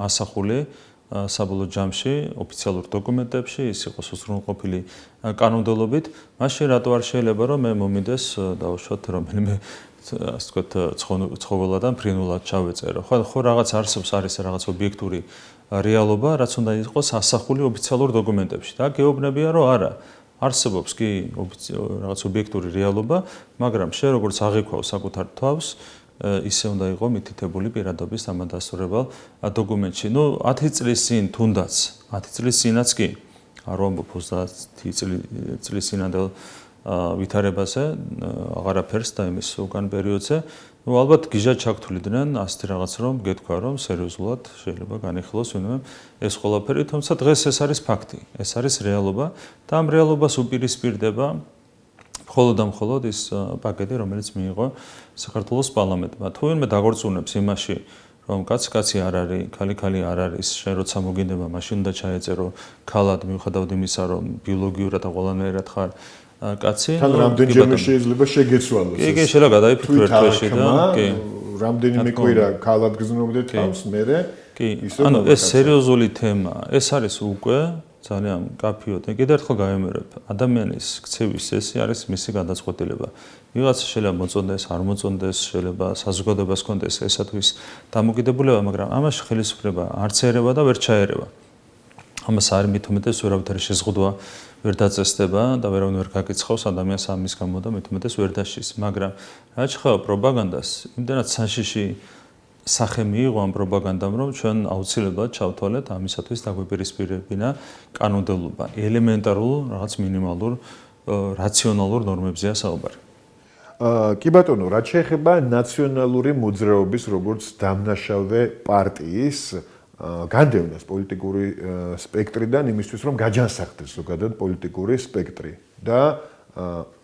ასახული საბოლოო ჯამში, ოფიციალურ დოკუმენტებში, ის იყოს უზრუნველყოფილი კანონმდებლობით, მაშინ რატო არ შეიძლება, რომ მე მომინდეს დავუშვათ რომელიმე, ასე ვთქვათ, ცხოველად ან ფრინულად ჩავეწერო. ხო, რაღაც არსებს არის რაღაც ობიექტური რეალობა, რაც უნდა იყოს ასახული ოფიციალურ დოკუმენტებში. და გეუბნებია, რომ არა, არსებობს კი რაღაც ობიექტური რეალობა, მაგრამ შენ როგორც აღიქვავ საკუთარ თავს, ისე უნდა იყო მითითებული პირადობის დამადასტურებელ დოკუმენტში. 10 წლის წინ თუნდაც, 10 წლის წინაც კი, არ ვამბობ 30 წლის წინანდელ ვითარებაზე, აღარაფერს და იმის უკან პერიოდზე, ალბათ გიჟად ჩაგთვლიდნენ ასეთი რაღაც, რომ გეთქვა, რომ სერიოზულად შეიძლება განიხილოს ვინმე ეს ყველაფერი, თუმცა დღეს ეს არის ფაქტი, ეს არის რეალობა და ამ რეალობას უპირისპირდება მხოლოდ და მხოლოდ ის პაკეტი, რომელიც მიიღო საქართველოს პარლამენტმა. თუ ვინმე დაგორწუნებს იმაში, რომ კაცი კაცი არ არის, ქალი ქალი არ არის, შენ როცა მოგინდება, მაშინ უნდა ჩაეწერო ქალად, მიუხედავად იმისა, რომ ბიოლოგიურად და ყველანაირად ხარ კაცი.
თან რამდენჯერმე შეიძლება შეგეცვალოს.
კი, შეიძლება გადაიფიქრო ერთ თვეში და კი.
რამდენიმე კვირა ქალად გზნობდე თავს, მერე
ისე. ანუ ეს სერიოზული თემაა. ეს არის უკვე ძალიან კაფიო. კიდევ ერთხელ გავიმეორებ, ადამიანის ქცევის წესი არის მისი გადაწყვეტილება. ვიღაცა შეიძლება მოწონდეს, არ მოწონდეს, შეიძლება საზოგადოებას კონდეს ესა თუ ის დამოკიდებულება, მაგრამ ამაში ხელისუფლება არც ერევა და ვერ ჩაერევა. ამას არ მით უმეტეს ვერავითარი შეზღუდვა ვერ დაწესდება და ვერავინ ვერ გაკიცხავს ადამიანს ამის გამო და მით უმეტეს ვერ დაშის, მაგრამ რაც ხდება პროპაგანდას, იმდენად საშიში სახე მიიღო ამ პროპაგანდამ, რომ ჩვენ აუცილებლად ჩავთვალეთ ამისათვის დაგვიპირისპირებინა კანონმდებლობა. ელემენტარულ, რაღაც მინიმალურ, რაციონალურ ნორმებზეა საუბარი.
კი ბატონო, რაც შეეხება ნაციონალური მოძრაობის როგორც დამნაშავე პარტიის განდევნას პოლიტიკური სპექტრიდან იმისთვის, რომ გაჯანსაღდეს ზოგადად პოლიტიკური სპექტრი და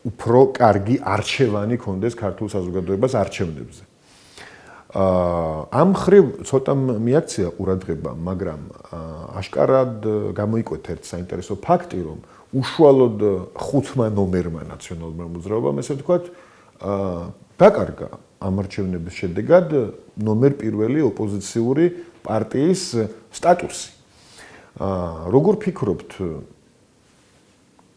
უფრო კარგი არჩევანი ქონდეს ქართულ საზოგადოებას არჩევნებზე. ამ ხრივ ცოტა მიაქცია ყურადღება, მაგრამ აშკარად გამოიკვეთა ერთ საინტერესო ფაქტი, რომ უშუალოდ 5-მა ნომერმა ნაციონალურმა მოძრაობამ, ესე ვთქვათ, დაკარგა ამ არჩევნების შედეგად ნომერ პირველი ოპოზიციური პარტიის სტატუსი. როგორ ფიქრობთ,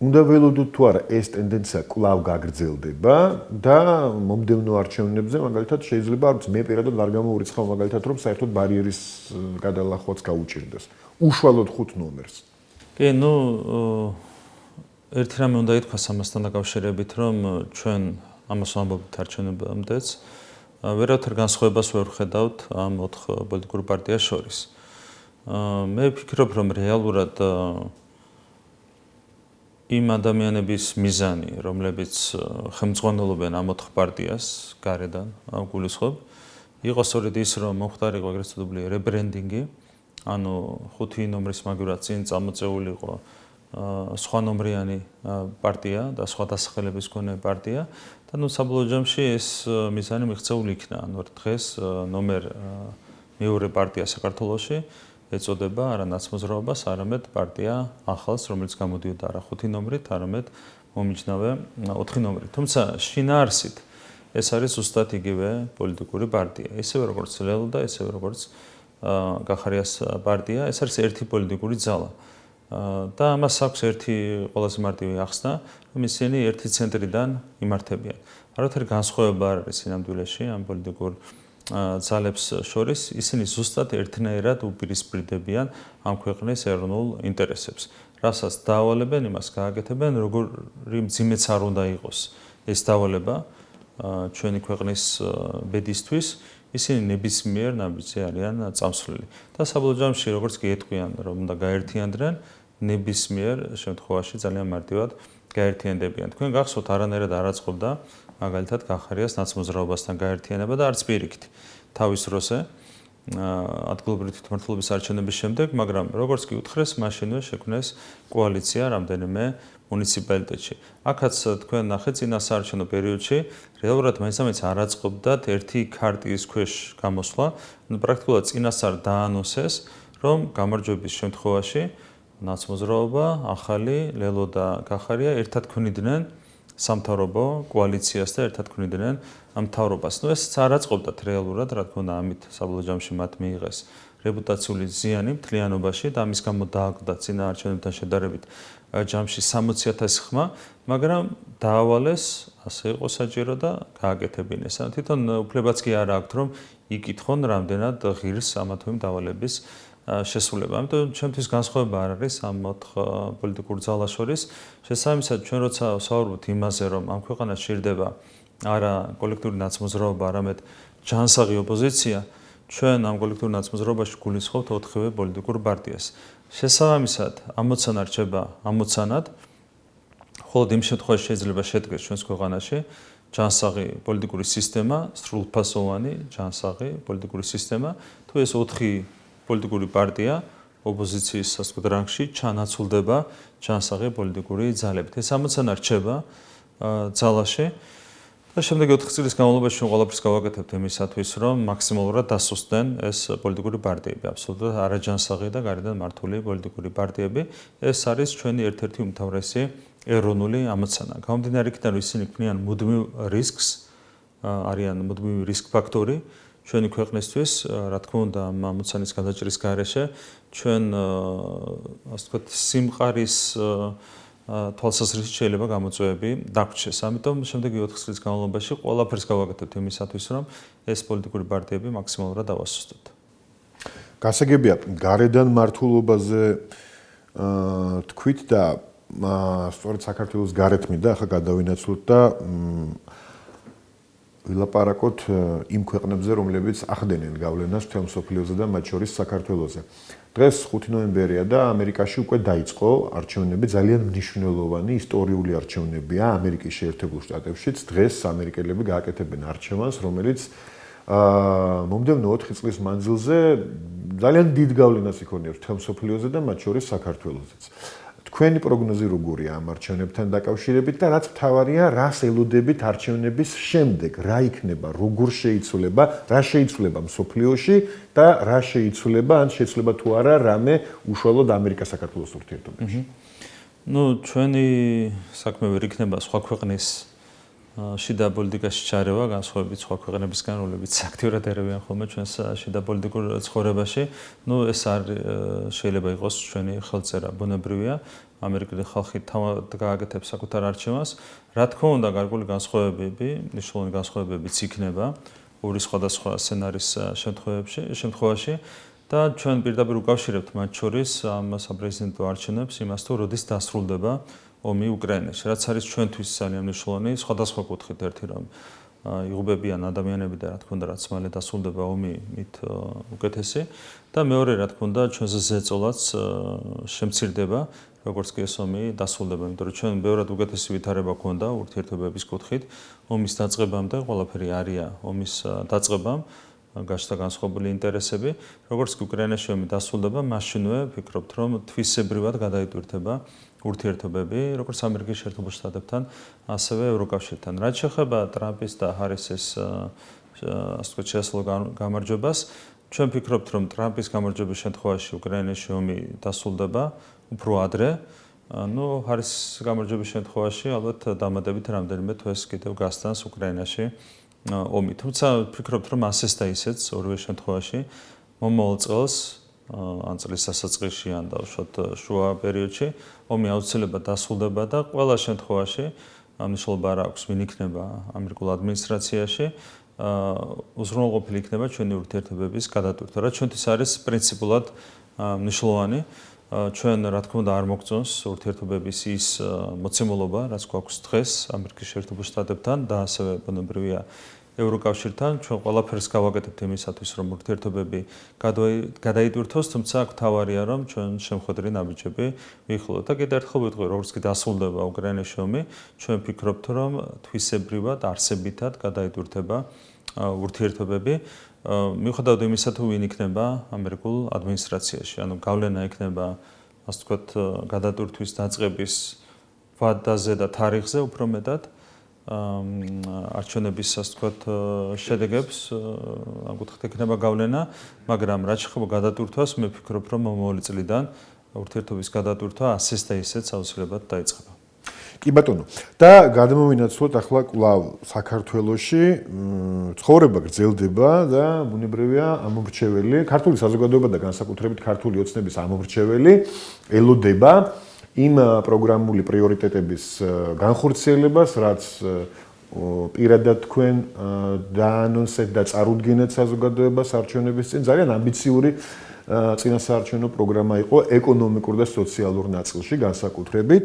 უნდა ველოდოთ თუ არა ეს ტენდენცია კვლავ გაგრძელდება და მომდევნო არჩევნებზე მაგალითად შეიძლება არც მე პირადად არ გამოვირიცხავ მაგალითად რომ საერთოდ ბარიერის გადალახვაც გაუჭირდეს. უშუალოდ 5 ნომერს.
კი, ერთი რამე უნდა ითქვას ამასთან დაკავშირებით, რომ ჩვენ ამას ვამბობთ არჩევნებამდეც, ვერავითარ განსხვავებას ვერ ვხედავთ ამ 4 პოლიტიკურ პარტიას შორის. მე ვფიქრობ, რომ რეალურად იმ ადამიანების მიზანი, რომლებიც ხელმძღვანელობენ ამ 4 პარტიას გარედან, გულისხმობ, იყო სწორედ ის, რომ მოხდარიყო ეგრეთ წოდებული რებრენდინგი, ანუ 5 ნომრის მაგივრად წინ წამოწეულიყო სხვა ნომრიანი პარტია და სხვა დასახელების მქონე პარტია და საბოლოო ჯამში ეს მიზანი მიღწეული იქნა. ანუ დღეს ნომერ მეორე პარტია საქართველოში ეწოდება არა ნაცმოძრაობას, არამედ პარტია ახალს, რომელიც გამოდიოდა არა 5 ნომრით, არამედ მომიჯნავე 4 ნომრით. თუმცა შინაარსით ეს არის ზუსტად იგივე პოლიტიკური პარტია. ისევე როგორც ლელოდა, ისევე როგორც გახარიას პარტია, ეს არის ერთი პოლიტიკური ძალა. და ამას აქვს ერთი ყველაზე მარტივი ახსნა, რომ ისინი ერთი ცენტრიდან იმართებიან. არათერი განსხვავება არ არის სინამდვილეში ამ პოლიტიკურ ძალებს შორის, ისინი ზუსტად ერთნაირად უპირისპირდებიან ამ ქვეყნის ეროვნულ ინტერესებს. რასაც დაავალებენ, იმას გააკეთებენ, როგორი მძიმეც არ უნდა იყოს ეს დავალება ჩვენი ქვეყნის ბედისთვის, ისინი ნებისმიერ ნაბიჯზე არიან წამსვლელი. და საბოლოო ჯამში, როგორც კი ეტყვიან, რომ უნდა გაერთიანდნენ, ნებისმიერ შემთხვევაში ძალიან მარტივად გაერთიანდებიან. თქვენ გახსოვთ, არანაირად არ აწყობდა მაგალითად გახარიას ნაცმოძრაობასთან გაერთიანება და არც პირიქით თავის დროზე ადგილობრივი თვითმმართველობის არჩევნების შემდეგ, მაგრამ როგორც კი უთხრეს, მაშინვე შექმნეს კოალიცია რამდენიმე მუნიციპალიტეტში. აქაც თქვენ ნახეთ წინა საარჩევნო პერიოდში რეალურად მაინც არ აწყობდათ ერთი ქარტიის ქვეშ გამოსვლა, ანუ პრაქტიკულად წინასწარ დაანონსეს, რომ გამარჯვების შემთხვევაში ნაცმოძრაობა, ახალი ლელო და გახარია ერთად ქმნიდნენ სამთავრობო კოალიციას და ერთად ქმნიდნენ მთავრობას. ეს არ აწყობდათ რეალურად, რა თქმა უნდა, ამით საბოლოო ჯამში მათ მიიღეს რეპუტაციული ზიანი მთლიანობაში და ამის გამო დააკვდათ წინა არჩევნებთან შედარებით ჯამში 60,000 ხმა, მაგრამ დაავალეს, ასე იყო საჭირო და გააკეთებინეს. თვითონ უფლებაც კი არ აქვთ, რომ იკითხონ რამდენად ღირს ამა თუ იმ დავალების შესრულება. ამიტომ ჩემთვის განსხვავება არ არის ამ 4 პოლიტიკურ ძალას შორის. შესაბამისად, ჩვენ როცა ვსაუბრობთ იმაზე, რომ ამ ქვეყანას სჭირდება არა კოლექტიური ნაცმოძრაობა, არამედ ჯანსაღი ოპოზიცია, ჩვენ ამ კოლექტიურ ნაცმოძრაობაში გულისხმობთ 4-ვე პოლიტიკურ პარტიას. შესაბამისად, ამოცანა რჩება ამოცანად, მხოლოდ იმ შემთხვევაში შეიძლება შედგეს ჩვენს ქვეყანაში ჯანსაღი პოლიტიკური სისტემა, სრულფასოვანი ჯანსაღი პოლიტიკური სისტემა, თუ ეს 4 პოლიტიკური პარტია ოპოზიციის სასკუდ რანგში ჩანაცვლდება ჯანსაღი პოლიტიკური ძალებით. ეს ამოცანა რჩება ძალაში და შემდეგი 4 წლის განმავლობაში ჩვენ ყველაფერს გავაკეთებთ იმისათვის, რომ მაქსიმალურად დასუსტდნენ ეს პოლიტიკური პარტიები, აბსოლუტურად არაჯანსაღი და გარედან მართული პოლიტიკური პარტიები. ეს არის ჩვენი ერთ-ერთი უმთავრესი ეროვნული ამოცანა. გამომდინარე იქიდან, რომ ისინი ქმნიან მუდმივ რისკს, არიან მუდმივი რისკ ფაქტორი ჩვენი ქვეყნისთვის, რა თქმა უნდა, ამ ამოცანის გადაჭრის გარეშე ჩვენ ასე ვთქვათ, სიმყარის თვალსაზრისით შეიძლება გამოწვევები დაგვრჩეს. ამიტომ შემდეგი 4 წლის განმავლობაში ყველაფერს გავაკეთებთ იმისათვის, რომ ეს პოლიტიკური პარტიები მაქსიმალურად დავასუსტოთ.
გასაგებია, გარედან მართულობაზე თქვით და სწორედ საქართველოს გარეთ მინდა ახლა გადავინაცვლოთ და ვილაპარაკოთ იმ ქვეყნებზე, რომლებიც ახდენენ გავლენას მთელ მსოფლიოზე და მათ შორის საქართველოზე. დღეს 5 ნოემბერია და ამერიკაში უკვე დაიწყო არჩევნები, ძალიან მნიშვნელოვანი ისტორიული არჩევნებია ამერიკის შეერთებულ შტატებშიც. დღეს ამერიკელები გააკეთებენ არჩევანს, რომელიც მომდევნო 4 წლის მანძილზე ძალიან დიდ გავლენას იქონიებს მთელ მსოფლიოზე და მათ შორის საქართველოზეც. თქვენი პროგნოზი როგორია ამ არჩევნებთან დაკავშირებით და რაც მთავარია, რას ელოდებით არჩევნების შემდეგ, რა იქნება, როგორ შეიცვლება, რა შეიცვლება მსოფლიოში და რა შეიცვლება, ან შეიცვლება თუ არა რამე უშუალოდ ამერიკა-საქართველოს ურთიერთობებში.
ჩვენი საქმე ვერ იქნება სხვა ქვეყნის შიდა პოლიტიკაში ჩარევა განსხვავებით სხვა ქვეყნებისგან, რომლებიც აქტიურად ერევიან ხოლმე ჩვენს შიდა პოლიტიკურ ცხოვრებაში. ეს არ შეიძლება იყოს ჩვენი ხელწერა, ბუნებრივია. ამერიკელი ხალხი თავად გააკეთებს საკუთარ არჩევანს. რა თქმა უნდა, გარკვეული განსხვავებები, მნიშვნელოვანი განსხვავებებიც იქნება ორი სხვადასხვა სცენარის შემთხვევაში და ჩვენ პირდაპირ უკავშირებთ მათ შორის ამ საპრეზიდენტო არჩევნებს იმას თუ როდის დასრულდება ომი უკრაინაში, რაც არის ჩვენთვის ძალიან მნიშვნელოვანი სხვადასხვა კუთხით ერთი რომ იღუპებიან ადამიანები და რა თქმა უნდა რაც მალე დასრულდება ომი მით უკეთესი და მეორე რა თქმა უნდა ჩვენზე ზეწოლაც შემცირდება როგორც კი ეს ომი დასრულდება, იმიტომ რომ ჩვენ ბევრად უკეთესი ვითარება გვქონდა ურთიერთობების კუთხით ომის დაწყებამდე ყველაფერი არია ომის დაწყებამ გაჩნდა განსხვავებული ინტერესები, როგორც კი უკრაინაში ომი დასრულდება, მაშინვე ვფიქრობთ რომ თვისებრივად გადაიტვირთება ურთიერთობები, როგორც ამერიკის შეერთებულ შტატებთან, ასევე ევროკავშირთან. რაც შეეხება ტრამპის და ჰარისის ასე ვთქვათ შეასრულო გამარჯვებას, ჩვენ ვფიქრობთ რომ ტრამპის გამარჯვების შემთხვევაში უკრაინაში ომი დასრულდება უფრო ადრე. ჰარისის გამარჯვების შემთხვევაში ალბათ დამატებით რამდენიმე თვეს კიდევ გასტანს უკრაინაში ომი. თუმცა ვფიქრობთ რომ ასეც და ისეც ორივე შემთხვევაში მომავალ წელს ან წლის დასაწყისში ან დავუშვათ შუა პერიოდში ომი აუცილებლად დასრულდება და ყველა შემთხვევაში მნიშვნელობა არ აქვს ვინ იქნება ამერიკულ ადმინისტრაციაში უზრუნველყოფილი იქნება ჩვენი ურთიერთობების გადატვირთვა, რაც ჩვენთვის არის პრინციპულად მნიშვნელოვანი. ჩვენ რა თქმა უნდა არ მოგწონს ურთიერთობების ის მოცემულობა, რაც გვაქვს დღეს ამერიკის შეერთებულ შტატებთან და ასევე ბუნებრივია ევროკავშირთან. ჩვენ ყველაფერს გავაკეთებთ იმისათვის, რომ ურთიერთობები გადაიტვირთოს, თუმცა გვთავარია, რომ ჩვენ შემხედრი ნაბიჯები ვიხილოთ. და კიდევ ერთხელ ვიტყვი, როგორც კი დასრულდება უკრაინაში ომი, ჩვენ ვფიქრობთ, რომ თვისებრივად, არსებითად გადაიტვირთება ურთიერთობები. მიუხედავად იმისა, თუ ვინ იქნება ამერიკულ ადმინისტრაციაში, ანუ გავლენა იქნება, ასე ვთქვათ, გადატვირთვის დაწყების ვადაზე და თარიღზე უფრო მეტად. არჩევნების ასე ვთქვათ შედეგებს ამ კუთხით ექნება გავლენა, მაგრამ რაც შეეხება გადატვირთვას, მე ვფიქრობ, რომ მომავალი წლიდან ურთიერთობის გადატვირთვა ასეც და ისეც აუცილებლად დაიწყება.
კი ბატონო. და გადმოვინაცვლოთ ახლა კვლავ საქართველოში ცხოვრება გრძელდება და ბუნებრივია ამომრჩეველი, ქართული საზოგადოება და განსაკუთრებით ქართული ოცნების ამომრჩეველი ელოდება იმ პროგრამული პრიორიტეტების განხორციელებას, რაც პირადად თქვენ დაანონსეთ და წარუდგენეთ საზოგადოებას არჩევნების წინ, ძალიან ამბიციური წინასაარჩევნო პროგრამა იყო ეკონომიკურ და სოციალურ ნაწილში განსაკუთრებით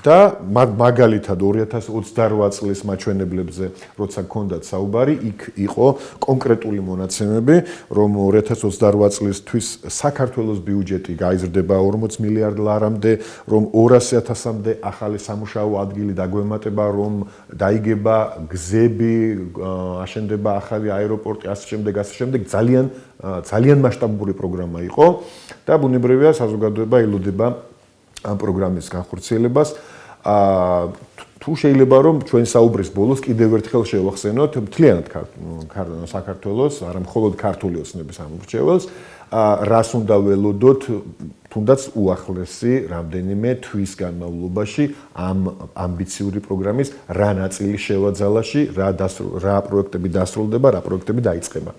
და მაგალითად 2028 წლის მაჩვენებლებზე როცა გქონდათ საუბარი, იქ იყო კონკრეტული მონაცემები, რომ 2028 წლისთვის საქართველოს ბიუჯეტი გაიზრდება 40 მილიარდ ლარამდე, რომ 200.000-მდე ახალი სამუშაო ადგილი დაგვემატება, რომ დაიგება გზები, აშენდება ახალი აეროპორტი, ასე შემდეგ, ძალიან მასშტაბური პროგრამა იყო და ბუნებრივია საზოგადოება ელოდება ამ პროგრამის განხორციელებას. თუ შეიძლება რომ ჩვენ საუბრის ბოლოს კიდევ ერთხელ შევახსენოთ მთლიანად საქართველოს, არა მხოლოდ ქართული ოცნების ამომრჩეველს, რას უნდა ველოდოთ თუნდაც უახლესი რამდენიმე თვის განმავლობაში ამ ამბიციური პროგრამის რა ნაწილი შევაძალაში, რა პროექტები დასრულდება, რა პროექტები დაიწყება.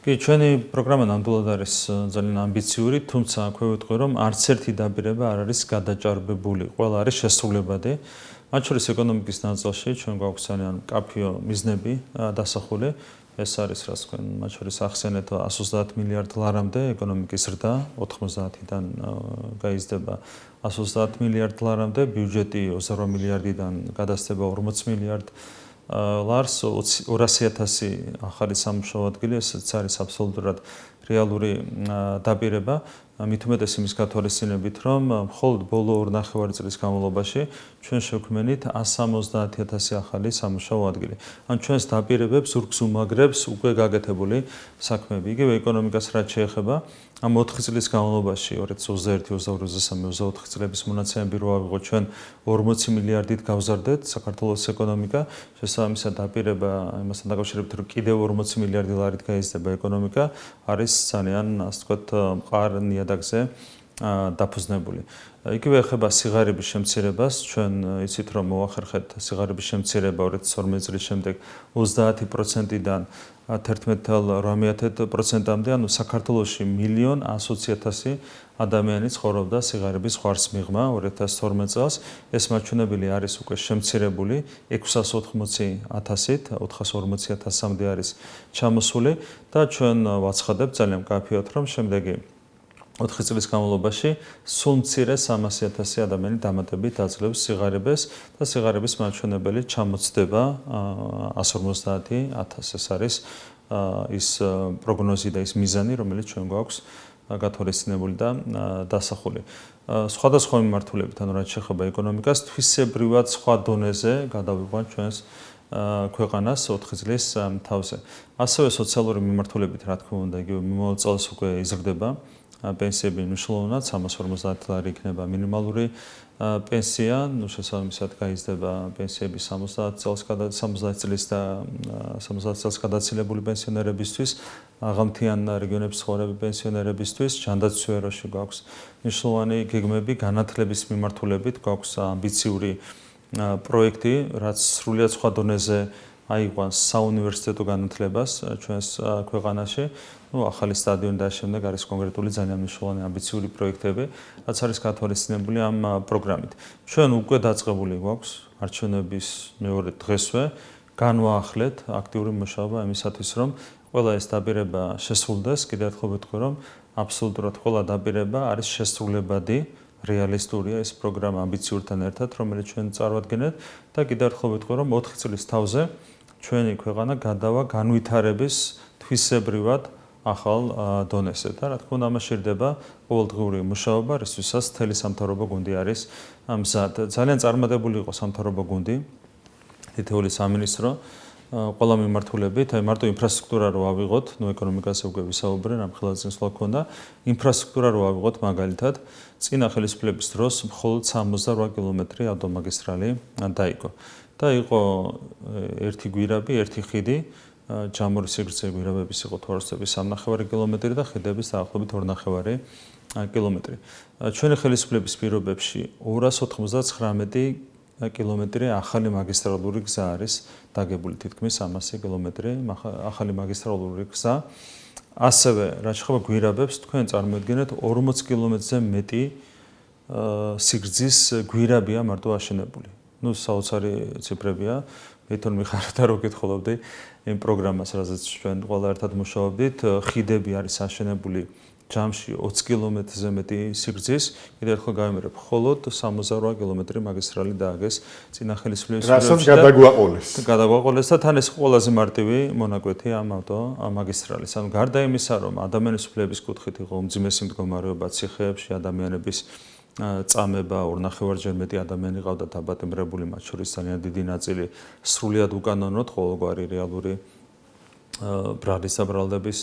კი, ჩვენი პროგრამა ნამდვილად არის ძალიან ამბიციური, თუმცა აქვე ვიტყვი, რომ არც ერთი დაპირება არ არის გადაჭარბებული. ყველა არის შესრულებადი. მათ შორის ეკონომიკის ნაწილში ჩვენ გვაქვს ძალიან მკაფიო მიზნები დასახული. ეს არის, რაც თქვენ მათ შორის ახსენეთ 130 მილიარდ ლარამდე ეკონომიკის ზრდა, 90-დან გაიზრდება 130 მილიარდ ლარამდე, ბიუჯეტი 28 მილიარდიდან გადასდება 40 მილიარდ ლარს, 200.000 ახალი სამუშაო ადგილი, ესეც არის აბსოლუტურად რეალური დაპირება. მით უმეტეს იმის გათვალისწინებით, რომ მხოლოდ ბოლო 2 ნახევარი წლის განმავლობაში ჩვენ შევქმნით 170.000 ახალი სამუშაო ადგილი. ან ჩვენს დაპირებებს ზურგს უმაგრებს უკვე გაკეთებული საქმეები. იგივე ეკონომიკას რაც შეეხება, ამ 4 წლის განმავლობაში 2021, 22, 23, 24 წლების მონაცემები რო ავიღოთ, ჩვენ 40 მილიარდით გავზარდეთ საქართველოს ეკონომიკა. შესაბამისად დაპირება იმასთან დაკავშირებით, რომ კიდევ 40 მილიარდი ლარით გაიზრდება ეკონომიკა, არის ძალიან, ასე ვთქვათ, მყარ ნიადაგზე დაფუძნებული. იგივე ეხება სიგარების შემცირებას, ჩვენ იცით რომ მოახერხეთ სიგარების შემცირება 2012 წლის შემდეგ 30%-დან 11.8%-მდე, ანუ საქართველოში 1,120,000 ადამიანი ცხოვრობდა სიგარების ხვარს მიღმა 2012 წელს. ეს მაჩვენებელი არის უკვე შემცირებული 680,000-ით, 440,000-მდე არის ჩამოსული და ჩვენ ვაცხადებთ ძალიან მკაფიოდ, რომ შემდეგი 4 წლის განმავლობაში სულ მცირე 300,000 ადამიანი დამატებით აძლევს სიგარებას და სიგარების მაჩვენებელი ჩამოცდება 150,000. ეს არის ის პროგნოზი და ის მიზანი, რომელიც ჩვენ გვაქვს გათვალისწინებული და დასახული. სხვადასხვა მიმართულებით, ანუ რაც შეეხება ეკონომიკას, თვისებრივად სხვა დონეზე გადავიყვანთ ჩვენს ქვეყანას 4 წლის თავზე. ასევე სოციალური მიმართულებით, რა თქმა უნდა, იგივე მომავალ წელს უკვე იზრდება პენსიები მნიშვნელოვნად 350 ლარი იქნება მინიმალური პენსია, შესაბამისად გაიზრდება პენსიები 70 წლის და 70 წელს გადაცილებული პენსიონერებისთვის, აღამთიან რეგიონებში ცხოვრები პენსიონერებისთვის, ჯანდაცვის სფეროში გვაქვს მნიშვნელოვანი გეგმები, განათლების მიმართულებით გვაქვს ამბიციური პროექტი, რაც სრულიად სხვა დონეზე აიყვანს საუნივერსიტეტო განათლებას ჩვენს ქვეყანაში. ახალი სტადიონი და შემდეგ არის კონკრეტული ძალიან მნიშვნელოვანი ამბიციური პროექტები, რაც არის გათვალისწინებული ამ პროგრამით. ჩვენ უკვე დაწყებული გვაქვს არჩევნების მეორე დღესვე განვაახლეთ აქტიური მუშაობა იმისათვის, რომ ყველა ეს დაპირება შესრულდეს. კიდევ ერთხელ ვიტყვი, რომ აბსოლუტურად ყველა დაპირება არის შესრულებადი. რეალისტურია ეს პროგრამა ამბიციურთან ერთად, რომელიც ჩვენ წარვადგენთ და კიდევ ერთხელ ვიტყვი, რომ 4 წლის თავზე ჩვენი ქვეყანა გადავა განვითარების თვისებრივად ახალ დონეზე და რა თქმა უნდა ამაშირდება ყოველდღიური მუშაობა, რისთვისაც მთელი სამთავრობო გუნდი არის მზად. ძალიან წარმატებული იყო სამთავრობო გუნდი, თითოეული სამინისტრო ყველა მიმართულებით, აი მარტო ინფრასტრუქტურა რო ავიღოთ, ეკონომიკაზე უკვე ვისაუბრე, რამხელა წინსვლა ქონდა, ინფრასტრუქტურა რო ავიღოთ მაგალითად, წინა ხელისუფლების დროს მხოლოდ 68 კილომეტრი ავტომაგისტრალი დაიგო. და იყო ერთი გვირაბი, ერთი ხიდი, ჯამური სიგრძე გვირაბების იყო თვალსაჩინო 3.5 კილომეტრი და ხიდების დაახლოებით 2.5 კილომეტრი. ჩვენი ხელისუფლების პირობებში 299 კილომეტრი ახალი მაგისტრალური გზა არის დაგებული, თითქმის 300 კილომეტრი ახალი მაგისტრალური გზა. ასევე რაც შეეხება გვირაბებს, თქვენ წარმოიდგინეთ 40 კილომეტრზე მეტი სიგრძის გვირაბია მარტო აშენებული. საოცარი ციფრებია. მე თვითონ მიხარდა რომ გითხულობდი იმ პროგრამას, რაზეც ჩვენ ყველა ერთად მუშაობდით. ხიდები არის აშენებული ჯამში 20 კილომეტრზე მეტი სიგრძის. კიდევ ერთხელ გავიმერებ, მხოლოდ 68 კილომეტრი მაგისტრალი დააგეს წინა ხელისუფლების
რასაც გადაგვაყოლეს და თან ეს ყველაზე მარტივი მონაკვეთი ამ ავტომაგისტრალის. ანუ გარდა იმისა, რომ ადამიანის უფლების კუთხით იყო უმძიმესი მდგომარეობა ციხეებში, ადამიანების წამება 2.5-ჯერ მეტი ადამიანი ყავდა დაბატიმრებული, მათ შორის ძალიან დიდი ნაწილი სრულიად უკანონოდ ყოველგვარი რეალური ბრალის და ბრალდების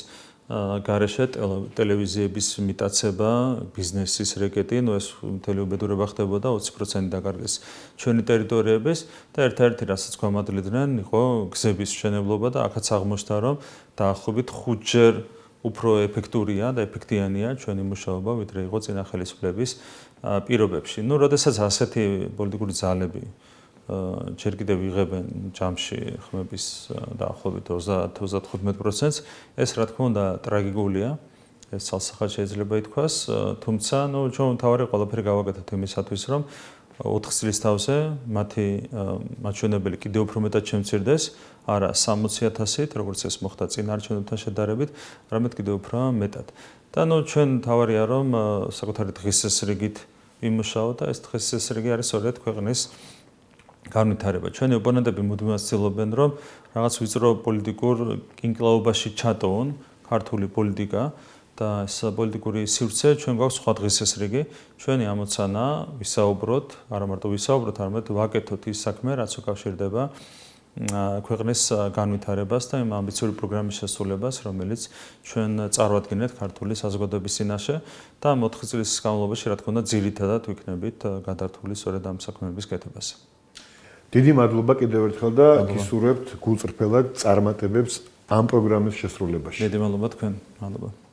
გარეშე, ტელევიზიების მიტაცება, ბიზნესის რეკეტი, ეს მთელი უბედურება ხდებოდა 20% დაკარგეს ჩვენი ტერიტორიების და ერთ-ერთი რასაც გვამადლიდნენ იყო გზების მშენებლობა და აქაც აღმოჩნდა, რომ დაახლოებით 5-ჯერ უფრო ეფექტურია და ეფექტიანია ჩვენი მუშაობა, ვიდრე იყო წინა ხელისუფლების პირობებში. როდესაც ასეთი პოლიტიკური ძალები ჯერ კიდევ იღებენ ჯამში ხმების დაახლოებით 30-35%, ეს რა თქმა უნდა ტრაგიკულია, ეს ცალსახად შეიძლება ითქვას, თუმცა ჩვენ მთავარი ყველაფერი გავაკეთეთ იმისათვის, რომ 4 წლის თავზე მათი მაჩვენებელი კიდევ უფრო მეტად შემცირდეს, არა 60,000-ით, როგორც ეს მოხდა წინა არჩევნებთან შედარებით, არამედ კიდევ უფრო მეტად. და ჩვენ თავარია რომ საკუთარი დღის წესრიგით ვიმუშაოთ და ეს დღის წესრიგი არის სწორედ ქვეყნის განვითარება. ჩვენი ოპონენტები მუდმივად ცდილობენ რომ რაღაც ვიწრო პოლიტიკურ კინკლაობაში ჩატოვონ ქართული პოლიტიკა და ეს პოლიტიკური სივრცე ჩვენ გვაქვს სხვა დღის წესრიგი. ჩვენი ამოცანა ვისაუბროთ, არა მარტო ვისაუბროთ, არამედ ვაკეთოთ ის საქმე, რაც უკავშირდება ქვეყნის განვითარებას და იმ ამბიციური პროგრამის შესრულებას, რომელიც ჩვენ წარვადგენთ ქართული საზოგადოების წინაშე და 4 წლის განმავლობაში, რა თქმა უნდა, ძირითადად ვიქნებით გადართული სწორედ ამ საქმეების კეთებაზე. დიდი მადლობა კიდევ ერთხელ და გისურვებთ გულწრფელად წარმატებებს ამ პროგრამის შესრულებაში.
დიდი მადლობა თქვენ. მადლობა.